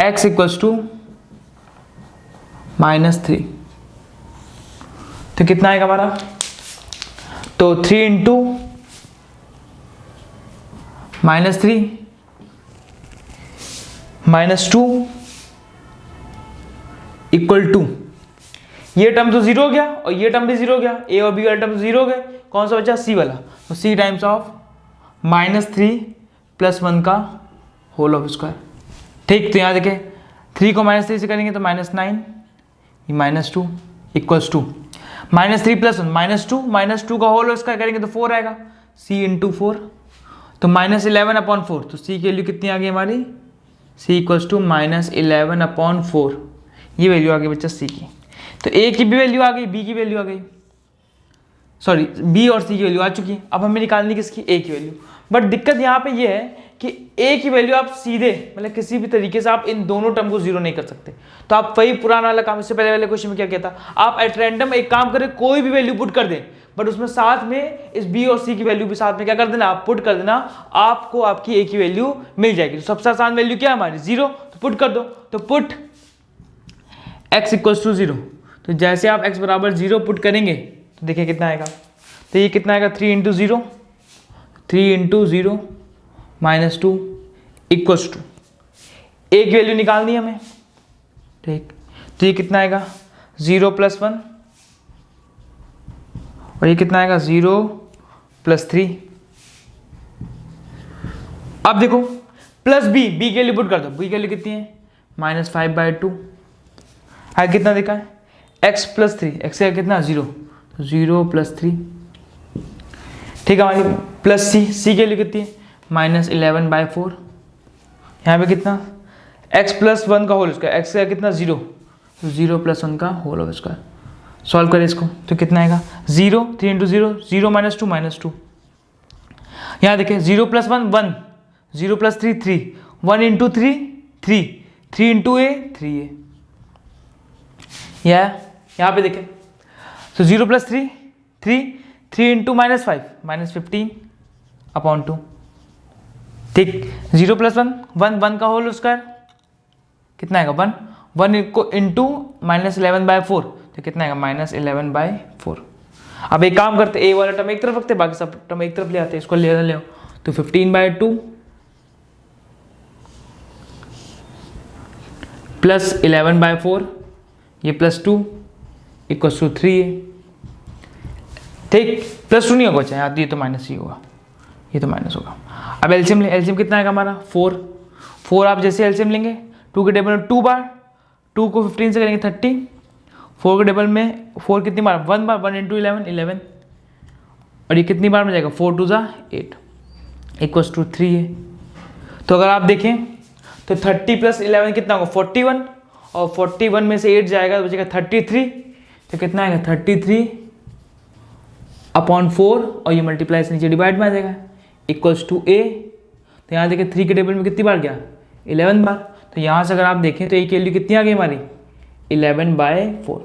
x इक्वल्स टू -3, तो कितना आएगा हमारा, तो 3 इंटू -3 -2 इक्वल टू, ये टर्म तो 0 हो गया और ये टर्म भी 0 हो गया, a और b वाला टर्म 0 हो गए, कौन सा बचा, c वाला, तो c टाइम्स ऑफ -3 प्लस 1 का होल ऑफ स्क्वायर, ठीक। तो यहाँ देखें 3 को -3 से करेंगे तो -9, ये -2 इक्वल्स टू, -3 प्लस 1 -2 का होल ऑफ स्क्वायर करेंगे तो 4 आएगा, c इंटू 4, तो -11/4, तो c की वैल्यू कितनी आ गई हमारी, c इक्वल्स टू -11/4, ये वैल्यू आ गई बच्चा c की। तो a की भी वैल्यू आ गई, b की वैल्यू आ गई, सॉरी b और c की वैल्यू आ चुकी है। अब हमें निकालनी किसकी, a की वैल्यू, बट दिक्कत यहाँ पे ये है कि a की वैल्यू आप सीधे मतलब किसी भी तरीके से आप इन दोनों टर्म को 0 नहीं कर सकते, तो आप वही पुराना वाला काम, इससे पहले वाले क्वेश्चन में क्या कहता, आप एट रैंडम एक काम करें, कोई भी वैल्यू पुट कर दें, बट उसमें साथ में इस b और c की वैल्यू भी साथ में क्या कर देना, आप पुट कर देना, आपको आपकी a की वैल्यू मिल जाएगी। तो सबसे आसान वैल्यू क्या है हमारी, 0, तो पुट कर दो, तो पुट x इक्वल्स टू 0, तो जैसे आप x बराबर 0 पुट करेंगे तो देखिए कितना आएगा, तो ये कितना आएगा, 3 इंटू 0 -2 इक्वल्स टू, a की वैल्यू निकालनी है हमें, ठीक। तो ये कितना आएगा, 0 प्लस 1 और ये कितना आएगा, 0 प्लस 3। अब देखो प्लस b की वैल्यू पुट कर दो, b की वैल्यू कितनी है, -5/2 आगे कितना देखा है, x + 3, x का कितना 0, तो 0 + 3, ठीक है। हमारी प्लस c के लिए कितनी है -11/4, यहाँ पे कितना x + 1 का होल स्क्वायर, x का कितना 0, तो 0 + 1 का होल स्क्वायर। सॉल्व करें इसको तो कितना आएगा 0, 3 × 0, 0 - 2 -2। यहाँ देखिए 0 + 1 1, 0 + 3 3, 1 × 3 3, 3 × a 3a। यहाँ पे देखें तो 0 + 3 3, 3 × -5 -15/2, ठीक। 0 + 1 1, 1 का होल स्क्वायर कितना आएगा 1, 1 को इंटू -11/4, तो कितना आएगा -11/4। अब एक काम करते, ए वाला टर्म एक तरफ रखते, बाकी सब टर्म एक तरफ ले आते, इसको ले तो 15/2 प्लस 11/4, ये +2 = 3a, ठीक। +2 नहीं होगा बच्चा, यहाँ ये तो माइनस ही होगा, ये तो माइनस होगा। अब एलसीएम ले, एलसीएम कितना आएगा हमारा 4 आप जैसे एलसीएम लेंगे 2 के टेबल में 2 बार, 2 को 15 से करेंगे 30, 4 के टेबल में 4 कितनी बार 1 बार, 1 × 11 11, और ये कितनी बार में जाएगा 4 × 2 = 8 = 3 है। तो अगर आप देखें तो 30 + 11 कितना होगा 41, और 41 में से 8 जाएगा तो बचेगा 33, तो कितना आएगा 33/4, और ये मल्टीप्लाई से नीचे डिवाइड में आ जाएगा = a। तो यहाँ देखिए 3 के टेबल में कितनी बार गया 11 बार, तो यहाँ से अगर आप देखें तो a की वैल्यू कितनी आ गई हमारी 11/4।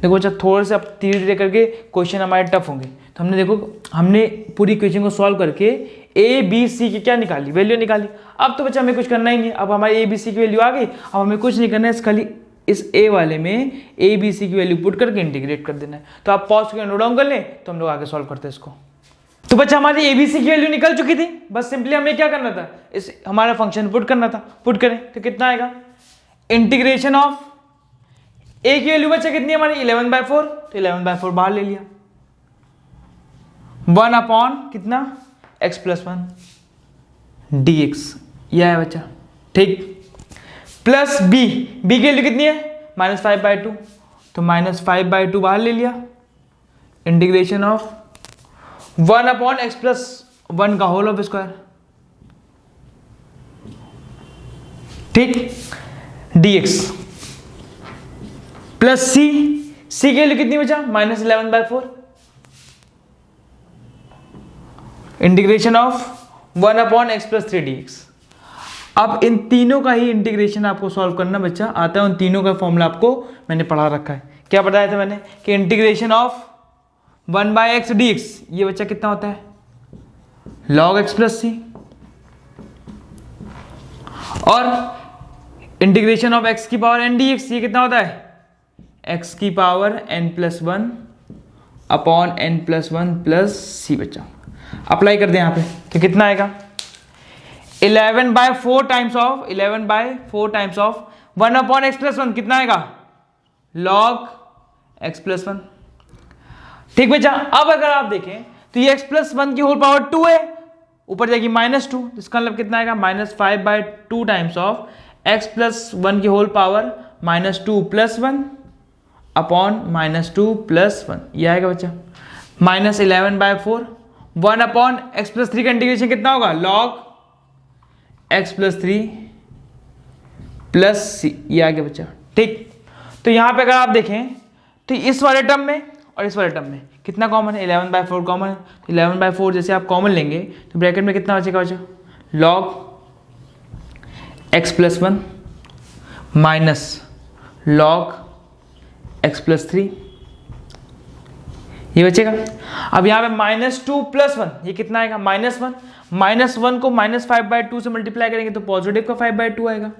देखो बच्चा थोड़े से अब धीरे धीरे करके क्वेश्चन हमारे टफ होंगे, तो हमने पूरी क्वेश्चन को सॉल्व करके ए बी सी की क्या निकाली, वैल्यू निकाली। अब तो बच्चा हमें कुछ करना ही नहीं, अब हमारी ए बी सी की वैल्यू आ गई, अब हमें कुछ नहीं करना है, खाली इस ए वाले में ए बी सी की वैल्यू पुट करके इंटीग्रेट कर देना है। तो आप पॉज करके नोट डाउन कर लें, तो हम लोग आगे सॉल्व करते हैं इसको। तो बच्चा हमारी ए बी सी की वैल्यू निकल चुकी थी, बस सिंपली हमें क्या करना था, इस हमारा फंक्शन पुट करना था। पुट करें तो कितना आएगा, इंटीग्रेशन ऑफ ए की वैल्यू बच्चा कितनी है हमारी 11/4, तो 11/4 बाहर ले लिया, 1 कितना x + 1 dx, यह है बच्चा, ठीक। प्लस b की वैल्यू कितनी है -5/2, तो -5/2 बाहर ले लिया, इंटीग्रेशन ऑफ 1/x + 1 का होल स्क्वायर, ठीक, dx प्लस c की वैल्यू कितनी बचा -11/4, इंटीग्रेशन ऑफ 1/x + 3 dx। अब इन तीनों का ही इंटीग्रेशन आपको सॉल्व करना बच्चा आता है, उन तीनों का फॉर्मूला आपको मैंने पढ़ा रखा है। क्या बताया था मैंने कि इंटीग्रेशन ऑफ 1/x dx, ये बच्चा कितना होता है log x + c, और इंटीग्रेशन ऑफ x की पावर n dx, ये कितना होता है x की power n + 1 upon n + 1 plus c। बच्चा अप्लाई कर दें यहाँ पे तो कितना आएगा 11/4 टाइम्स ऑफ 1/x + 1 कितना आएगा log x + 1, ठीक बच्चा। अब अगर आप देखें तो ये x + 1 की होल पावर 2 है, ऊपर जाएगी -2, इसका मतलब कितना आएगा -5/2 टाइम्स ऑफ x + 1 की होल पावर -2 + 1 अपॉन -2 + 1, ये आएगा बच्चा -11/4। 1/x + 3 का इंटीग्रेशन कितना होगा log x + 3 प्लस c, ये आ गया बच्चा, ठीक। तो यहाँ पे अगर आप देखें तो इस वाले टर्म में और इस वाले टर्म में कितना कॉमन है 11/4 कॉमन है, 11/4 जैसे आप कॉमन लेंगे तो ब्रैकेट में कितना बचेगा बच्चा log x + 1 minus log x + 3, ये बचेगा। अब यहाँ पे -2 + 1, ये कितना आएगा -1, -1 को -5/2 से मल्टीप्लाई करेंगे तो पॉजिटिव का 5/2 आएगा,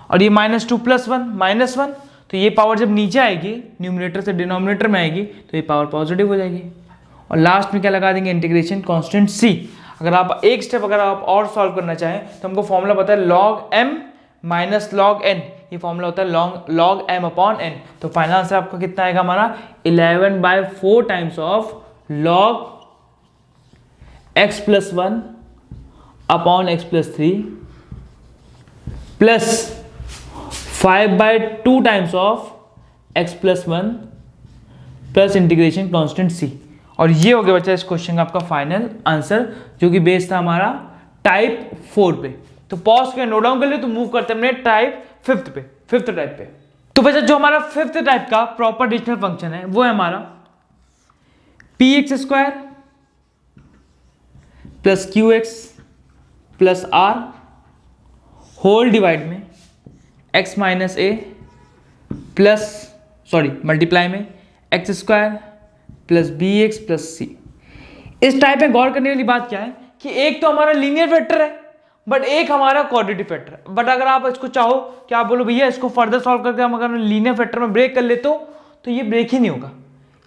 और ये -2 + 1 -1, तो ये पावर जब नीचे आएगी न्यूमरेटर से डिनोमिनेटर में आएगी तो ये पावर पॉजिटिव हो जाएगी, और लास्ट में क्या लगा देंगे इंटीग्रेशन कांस्टेंट c। अगर आप एक स्टेप अगर आप और सॉल्व करना चाहें तो हमको फॉर्मूला पता है log m - log n, ये फॉर्मूला होता है log m अपॉन n। तो फाइनल आंसर आपका कितना आएगा हमारा 11/4 times of log x + 1 upon x + 3 plus 5/2 times of x plus 1 plus integration constant c। और ये हो गया बच्चा इस क्वेश्चन का आपका फाइनल आंसर, जो कि बेस्ड था हमारा टाइप 4 पे। तो पॉज के नोट डाउन कर लिए, तो मूव करते हैं अपने टाइप 5th पे, 5th टाइप पे। तो बच्चा जो हमारा 5th टाइप का प्रॉपर डिजिटल फंक्शन है वो है हमारा px² plus qx plus r whole divide में x minus a plus multiply में x² plus bx plus c। इस टाइप में गौर करने वाली बात क्या है कि एक तो हमारा लीनियर वेक्टर है बट एक हमारा क्वाड्रेटिक वेक्टर है। बट अगर आप इसको चाहो कि आप बोलो भैया इसको फर्दर सॉल्व करके हम अगर लीनियर वेक्टर में ब्रेक कर ले तो ये ब्रेक ही नहीं होगा,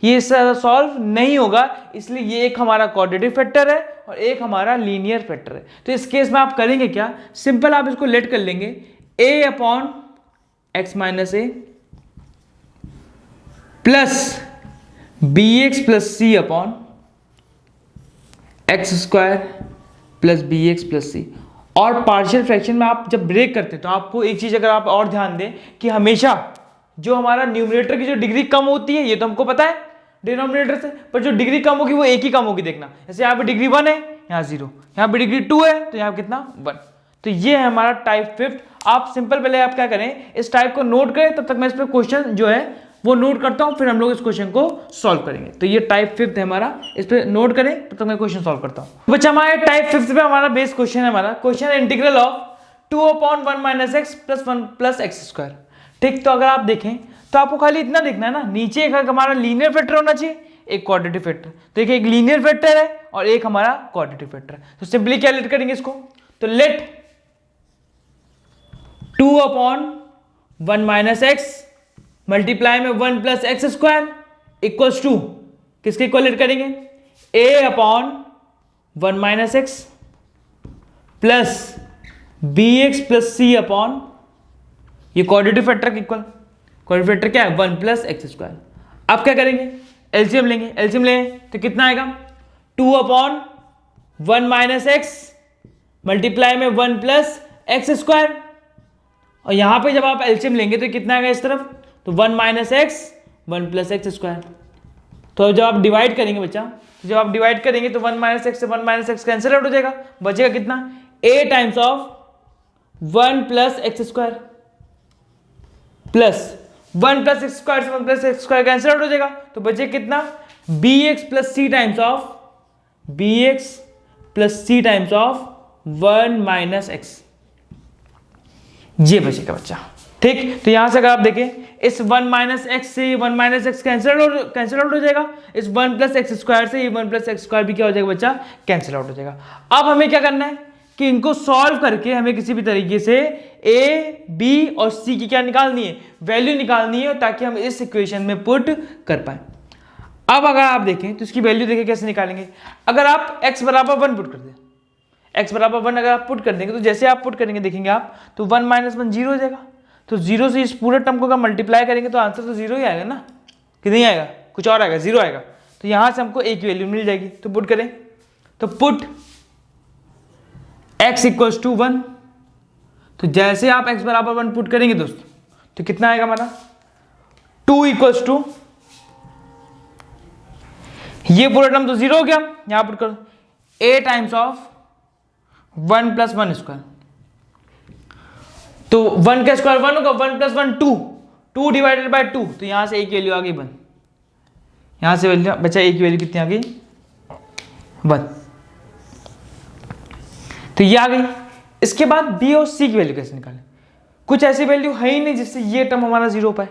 ये इससे ज्यादा सॉल्व नहीं होगा। इसलिए ये एक हमारा क्वाड्रेटिक वेक्टर है और एक हमारा लीनियर वेक्टर है। तो इस केस में आप करेंगे क्या, सिंपल आप इसको लेट कर लेंगे a upon x minus a plus bx plus c upon x² plus bx plus c। और पार्शियल फ्रैक्शन में आप जब ब्रेक करते हैं तो आपको एक चीज अगर आप और ध्यान दें कि हमेशा जो हमारा न्यूमरेटर की जो डिग्री कम होती है, ये तो हमको पता है डिनोमिनेटर से, पर जो डिग्री कम होगी वो एक ही कम होगी। देखना जैसे यहाँ पे डिग्री 1 है, यहाँ 0, यहाँ पे डिग्री 2 है तो यहाँ कितना 1। तो ये है हमारा टाइप 5th। आप सिंपल पहले आप क्या करें, इस टाइप को नोट करें, तब तक मैं इस पर क्वेश्चन जो है वो नोट करता हूं, फिर हम लोग इस क्वेश्चन को सॉल्व करेंगे। तो ये टाइप 5th है हमारा, इस पे नोट करें तब तक मैं क्वेश्चन सॉल्व करता हूं। बच्चा हमारे टाइप 5th पे हमारा बेस क्वेश्चन है, हमारा क्वेश्चन है integral of 2/1 minus x plus 1 plus x²। ठीक, तो अगर आप देखें तो आपको खाली इतना देखना है ना, नीचे एक हमारा लीनियर वेक्टर होना चाहिए, एक क्वाड्रेटिक वेक्टर। देखिए एक लीनियर वेक्टर है और एक हमारा क्वाड्रेटिक वेक्टर है। तो सिंपली क्या लेट करेंगे इसको, तो लेट 2/1 माइनस x मल्टीप्लाई में 1 प्लस x² इक्वल्स टू किसके इक्वल लेट करेंगे, a upon 1 minus x plus bx plus c upon ये क्वाड्रेटिक फैक्टर के इक्वल। क्वाड्रेटिक फैक्टर क्या है, 1 प्लस x²। अब क्या करेंगे, एलसीएम लेंगे, एलसीएम लें तो कितना आएगा 2/1 माइनस x मल्टीप्लाई में 1 प्लस x²। और यहां पे जब आप एलसीएम लेंगे तो कितना आएगा इस तरफ, तो 1 माइनस x 1 प्लस x²। तो जब आप डिवाइड करेंगे बच्चा, तो जब आप डिवाइड करेंगे तो 1 माइनस x से 1 माइनस x कैंसिल आउट हो जाएगा, बचेगा कितना a times of 1 plus x² plus 1 plus x² से 1 प्लस x² कैंसिल आउट हो जाएगा, तो बचे कितना bx plus c times of bx plus c times of 1 minus x, ये बचेगा बच्चा। ठीक, तो यहां से अगर आप देखें इस 1 माइनस एक्स से 1 माइनस एक्स कैंसिल आउट हो जाएगा, इस 1 प्लस x² से ये 1 प्लस x² भी क्या हो जाएगा बच्चा, कैंसिल आउट हो जाएगा। अब हमें क्या करना है कि इनको सॉल्व करके हमें किसी भी तरीके से a, b और c की क्या निकालनी है, वैल्यू निकालनी है, ताकि हम इस इक्वेशन में पुट कर पाए। अब अगर आप देखें तो इसकी वैल्यू देखें कैसे निकालेंगे। अगर आप x बराबर 1 पुट कर दें, x बराबर 1 अगर आप पुट कर देंगे तो जैसे आप पुट करेंगे देखेंगे आप, तो 1 माइनस 1 0 हो जाएगा। तो 0 से इस पूरे टर्म को अगर मल्टीप्लाई करेंगे तो आंसर तो 0 ही आएगा ना, कि नहीं आएगा, कुछ और आएगा, 0 आएगा। तो यहां से हमको एक वैल्यू मिल जाएगी। तो पुट करें, तो पुट x इक्वल्स टू 1। तो जैसे आप x बराबर 1 पुट करेंगे दोस्तों तो कितना आएगा हमारा 2 इक्वल्स टू, ये पूरा टर्म तो 0 हो गया, यहां पुट करो a टाइम्स ऑफ 1 प्लस 1²। तो 1 का स्क्वायर 1 होगा, 1 प्लस 1 2 डिवाइडेड बाय 2। तो यहां से एक वैल्यू आ गई 1, यहां से वैल्यू बचा एक वैल्यू कितनी आ गई 1। तो ये आ गई। इसके बाद b और c की वैल्यू कैसे निकालें, कुछ ऐसी वैल्यू है ही नहीं जिससे ये टर्म हमारा 0 पाए,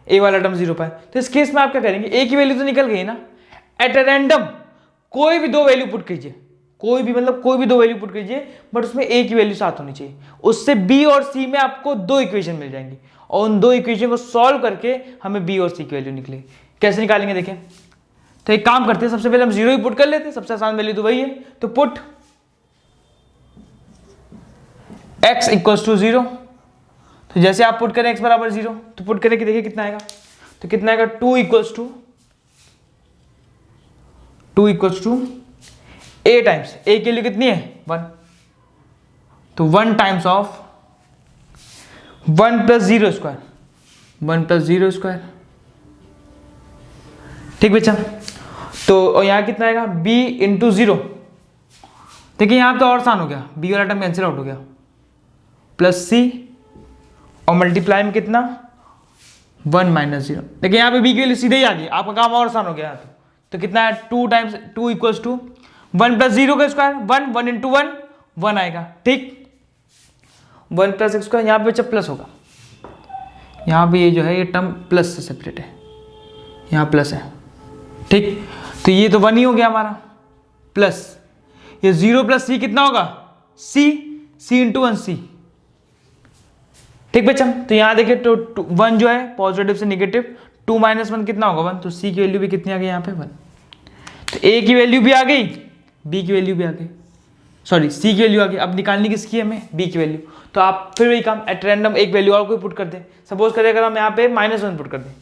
a वाला टर्म 0 पाए। तो इस केस में आप क्या करेंगे, a की वैल्यू तो निकल गई ना, एट रैंडम कोई भी दो वैल्यू पुट कीजिए, कोई भी दो वैल्यू पुट कीजिए, बट उसमें a की वैल्यू साथ होनी चाहिए। उससे b और c में आपको दो इक्वेशन मिल जाएंगी और उन दो इक्वेशन को सॉल्व करके हमें b और c की वैल्यू निकले। कैसे निकालेंगे देखें, तो एक काम करते हैं, सबसे पहले हम 0 ही पुट कर लेते हैं, सबसे आसान वैल्यू तो वही है। तो पुट x इक्वल्स टू 0। तो जैसे आप पुट करें x बराबर 0, तो पुट करें कि देखिए कितना आएगा, तो कितना आएगा 2 equals to a times a की वैल्यू कितनी है 1, तो 1 times of 1 plus zero square, 1 plus zero square, ठीक बच्चा। तो और यहाँ कितना आएगा b इंटू जीरो, देखिए यहाँ तो और आसान हो गया, b वाला टर्म कैंसिल आउट हो गया, प्लस c और मल्टीप्लाई में कितना 1 माइनस जीरो, देखिए यहाँ पे b की वैल्यू सीधे ही आ गई, आपका काम और आसान हो गया। तो कितना है 2 times 2 equals to 1 plus zero का स्क्वायर 1, 1 इंटू 1 1 आएगा, ठीक। 1 प्लस एक्स स्क्वायर, यहाँ पे बच्चा प्लस होगा, यहाँ पे ये जो है ये टर्म प्लस से सेपरेट है, यहाँ प्लस है, ठीक। तो ये तो 1 ही हो गया हमारा, प्लस ये 0 प्लस सी कितना होगा c, c इंटू 1 सी, ठीक बच्चा। तो यहाँ देखिए तो 1 जो है पॉजिटिव से निगेटिव, 2 माइनस 1 कितना होगा 1, तो c की वैल्यू भी कितनी आ गई यहाँ पे 1। तो a की वैल्यू भी आ गई, b की वैल्यू भी आ गई, सॉरी c की वैल्यू आ गई। अब निकालनी किसकी है हमें, b की वैल्यू। तो आप फिर वही काम एट रैंडम एक वैल्यू और कोई पुट कर दें, सपोज करें अगर हम यहाँ पे -1 पुट कर दें,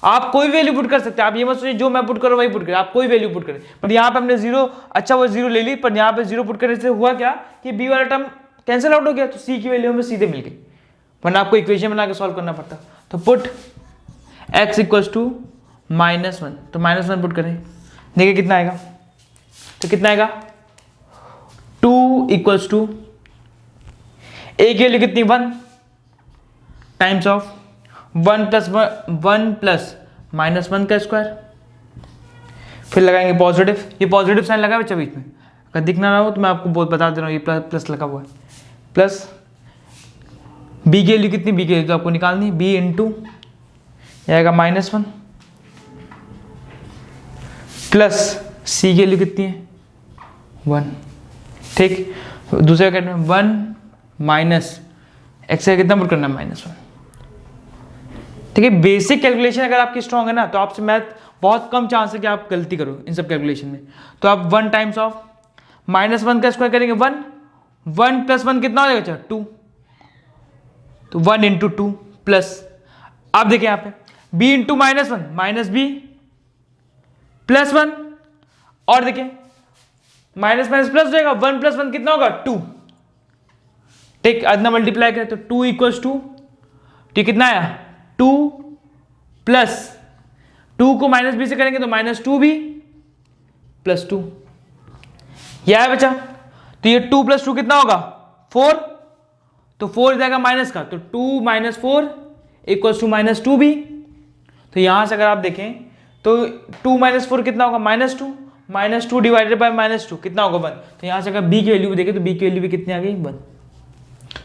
आप कोई वैल्यू पुट कर सकते हैं, आप ये मत सोचिए जो मैं पुट करूँ वही पुट करें, आप कोई वैल्यू पुट करें। पर यहाँ पे हमने जीरो, अच्छा वो जीरो ले ली, पर यहाँ पे जीरो पुट करने से हुआ क्या कि b वाला टर्म कैंसिल आउट हो गया, तो c की वैल्यू हमें सीधे मिल गई, वरना आपको इक्वेशन बना के सॉल्व करना पड़ता। तो पुट x इक्वल्स टू -1, तो -1 पुट करें, देखिए कितना आएगा, तो कितना आएगा 2 इक्वल्स टू a की वैल्यू कितनी 1 टाइम्स ऑफ 1 प्लस -1 का स्क्वायर, फिर लगाएंगे पॉजिटिव, ये पॉजिटिव साइन लगा है बच्चा बीच में, अगर दिखना ना हो तो मैं आपको बहुत बता दे रहा हूँ, ये प्लस लगा हुआ है, प्लस b की वैल्यू कितनी, b की वैल्यू तो आपको निकालनी, b इंटू आएगा -1 प्लस c की वैल्यू कितनी है 1, ठीक। दूसरे कैट में 1 माइनस एक्स का कितना पुट करना है -1, ठीक है। बेसिक कैलकुलेशन अगर आपकी स्ट्रांग है ना, तो आपसे मैथ बहुत कम चांस है कि आप गलती करो इन सब कैलकुलेशन में। तो आप 1 टाइम्स ऑफ -1 का स्क्वायर करेंगे 1, 1 प्लस 1 कितना हो जाएगा अच्छा 2, तो 1 इंटू 2 प्लस, आप देखिए यहाँ पे b into -1 minus b plus 1, और देखिए माइनस माइनस प्लस हो जाएगा, 1 प्लस 1 कितना होगा 2, ठीक। अदना मल्टीप्लाई करें तो 2 इक्वल्स टू, ठीक कितना आया 2 प्लस 2 को -b से करेंगे तो -2b प्लस 2, यह है बच्चा। तो ये 2 प्लस 2 कितना होगा 4, तो 4 जाएगा माइनस का, तो 2 माइनस 4 इक्वल्स टू -2b। तो यहां से अगर आप देखें तो 2 माइनस 4 कितना होगा -2, -2 डिवाइडेड बाय -2 कितना होगा 1। तो यहां से अगर b की वैल्यू भी देखें तो b की वैल्यू भी कितनी आ गई 1।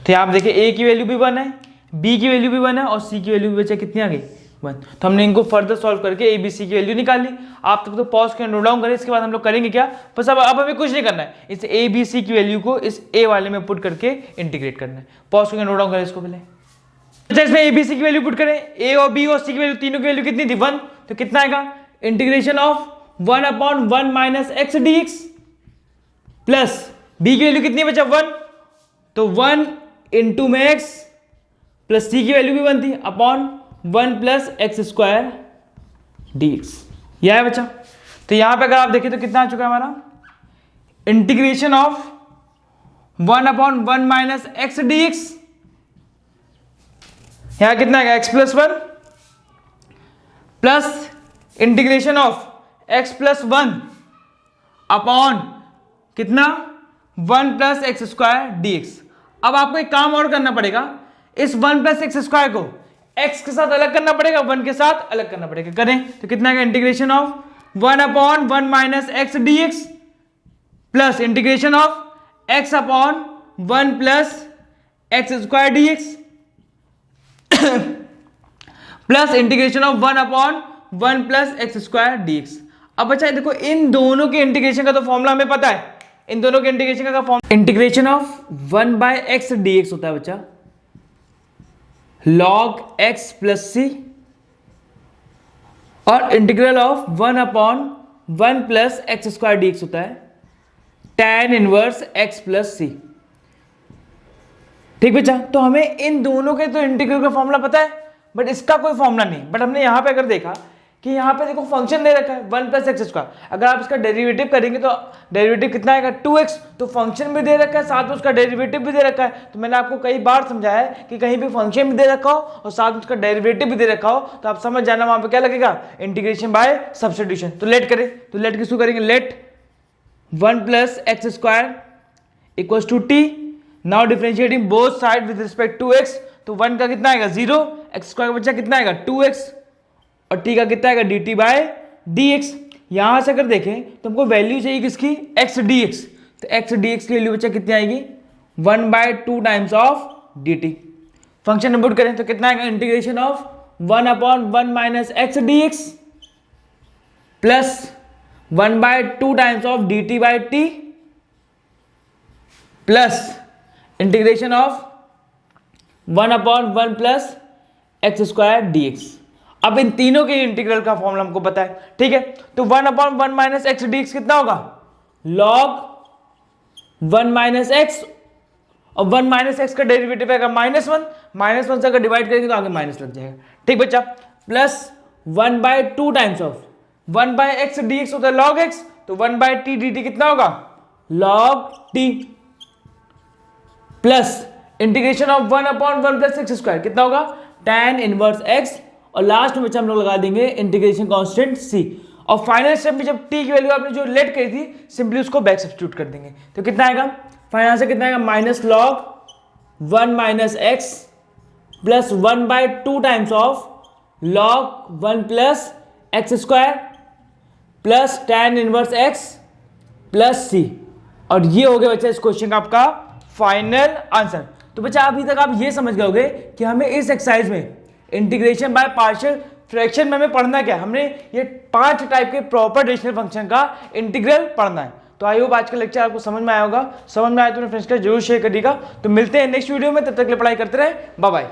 तो यहाँ आप देखिए a की वैल्यू भी 1 है, b की वैल्यू भी 1 है, और c की वैल्यू भी बचा कितनी आ गई 1। तो हमने इनको फर्दर सॉल्व करके a b c की वैल्यू निकाल ली। आप तब तो पॉज के नोट डाउन करें, इसके बाद हम लोग करेंगे क्या, बस अब हमें कुछ नहीं करना है, इस a b c की वैल्यू को इस a वाले में पुट करके इंटीग्रेट करना है। पॉज के नोट डाउन करें इसको पहले। अच्छा इसमें a b c की वैल्यू पुट करें, a और b और c की वैल्यू तीनों की वैल्यू कितनी थी 1, तो कितना आएगा integration of 1/1 minus x dx plus b की वैल्यू कितनी बचा 1, तो 1 इंटू में x प्लस c की वैल्यू भी 1 थी upon 1 plus x square dx, यह है बच्चा। तो यहां पे अगर आप देखें तो कितना आ चुका है हमारा integration of 1/1 minus x dx, यहां कितना आएगा x plus 1 plus integration of x plus 1 upon कितना 1 प्लस एक्स स्क्वायर dx। अब आपको एक काम और करना पड़ेगा, इस 1 प्लस एक्स स्क्वायर को x के साथ अलग करना पड़ेगा, 1 के साथ अलग करना पड़ेगा, करें तो कितना आएगा integration of 1/1 minus x dx plus integration of x upon 1 plus x square dx plus integration of 1/1 plus x square dx। अब बच्चा देखो इन दोनों के इंटीग्रेशन का तो फॉर्मूला हमें पता है, इन दोनों के इंटीग्रेशन का formula integration of 1/x dx होता है बच्चा log x प्लस c, और integral of 1/1 plus x square dx होता है tan inverse x plus c, ठीक बच्चा। तो हमें इन दोनों के तो इंटीग्रल का फॉर्मूला पता है, बट इसका कोई फॉर्मूला नहीं। बट हमने यहां पे अगर देखा कि यहाँ पे देखो फंक्शन दे रखा है 1 प्लस एक्स स्क्वायर, अगर आप इसका डेरिवेटिव करेंगे तो डेरिवेटिव कितना आएगा 2x, तो फंक्शन भी दे रखा है साथ में उसका डेरिवेटिव भी दे रखा है। तो मैंने आपको कई बार समझाया है कि कहीं भी फंक्शन भी दे रखा हो और साथ में उसका डेरिवेटिव भी दे रखा हो तो आप समझ जाना वहां पे क्या लगेगा, इंटीग्रेशन बाय सब्स्टिट्यूशन। तो लेट करें, तो लेट किसको करेंगे, let 1 plus x square equals to t, now differentiating both side with respect to x, तो 1 का कितना आएगा 0, एक्स स्क्वायर का बच्चा कितना आएगा 2x और t का कितना आएगा dt बाय dx। यहां से अगर देखें तो हमको वैल्यू चाहिए किसकी, x dx, तो x dx की वैल्यू बच्चा कितनी आएगी 1/2 times of dt। Function input करें तो कितना आएगा, integration of 1/1 minus x dx plus 1/2 times of dt by t plus integration of 1/1 plus x square dx। अब इन तीनों के इंटीग्रल का फॉर्मूला हमको पता है, ठीक है। तो 1/1 माइनस एक्स dx कितना होगा, log 1 माइनस एक्स, और 1 माइनस एक्स का डेरिवेटिव आएगा -1, -1 से अगर डिवाइड करेंगे तो आगे माइनस लग जाएगा, ठीक बच्चा, plus 1/2 times of 1/x dx होता है log x, तो 1/t dt कितना होगा log t plus integration of 1/1 plus x square कितना होगा tan इनवर्स x, और लास्ट में बच्चा हम लोग लगा देंगे इंटीग्रेशन कांस्टेंट c, और फाइनल स्टेप में जब t की वैल्यू आपने जो लेट करी थी सिंपली उसको बैक सब्स्टिट्यूट कर देंगे, तो कितना आएगा फाइनल से कितना आएगा minus log 1 minus x plus 1/2 times of log 1 plus x square plus tan inverse x plus c, और ये हो गया बच्चा इस क्वेश्चन का आपका फाइनल आंसर। तो बच्चा अभी तक आप ये समझ गए होंगे कि हमें इस एक्सरसाइज में इंटीग्रेशन बाय पार्शियल फ्रैक्शन में हमें पढ़ना क्या, हमने ये 5 टाइप के प्रॉपर रेशनल फंक्शन का इंटीग्रल पढ़ना है। तो आई होप आज का लेक्चर आपको समझ में आया होगा, समझ में आया तो फ्रेंड्स का जरूर शेयर करिएगा। तो मिलते हैं नेक्स्ट वीडियो में, तब तक के लिए पढ़ाई करते रहे, बाय बाय।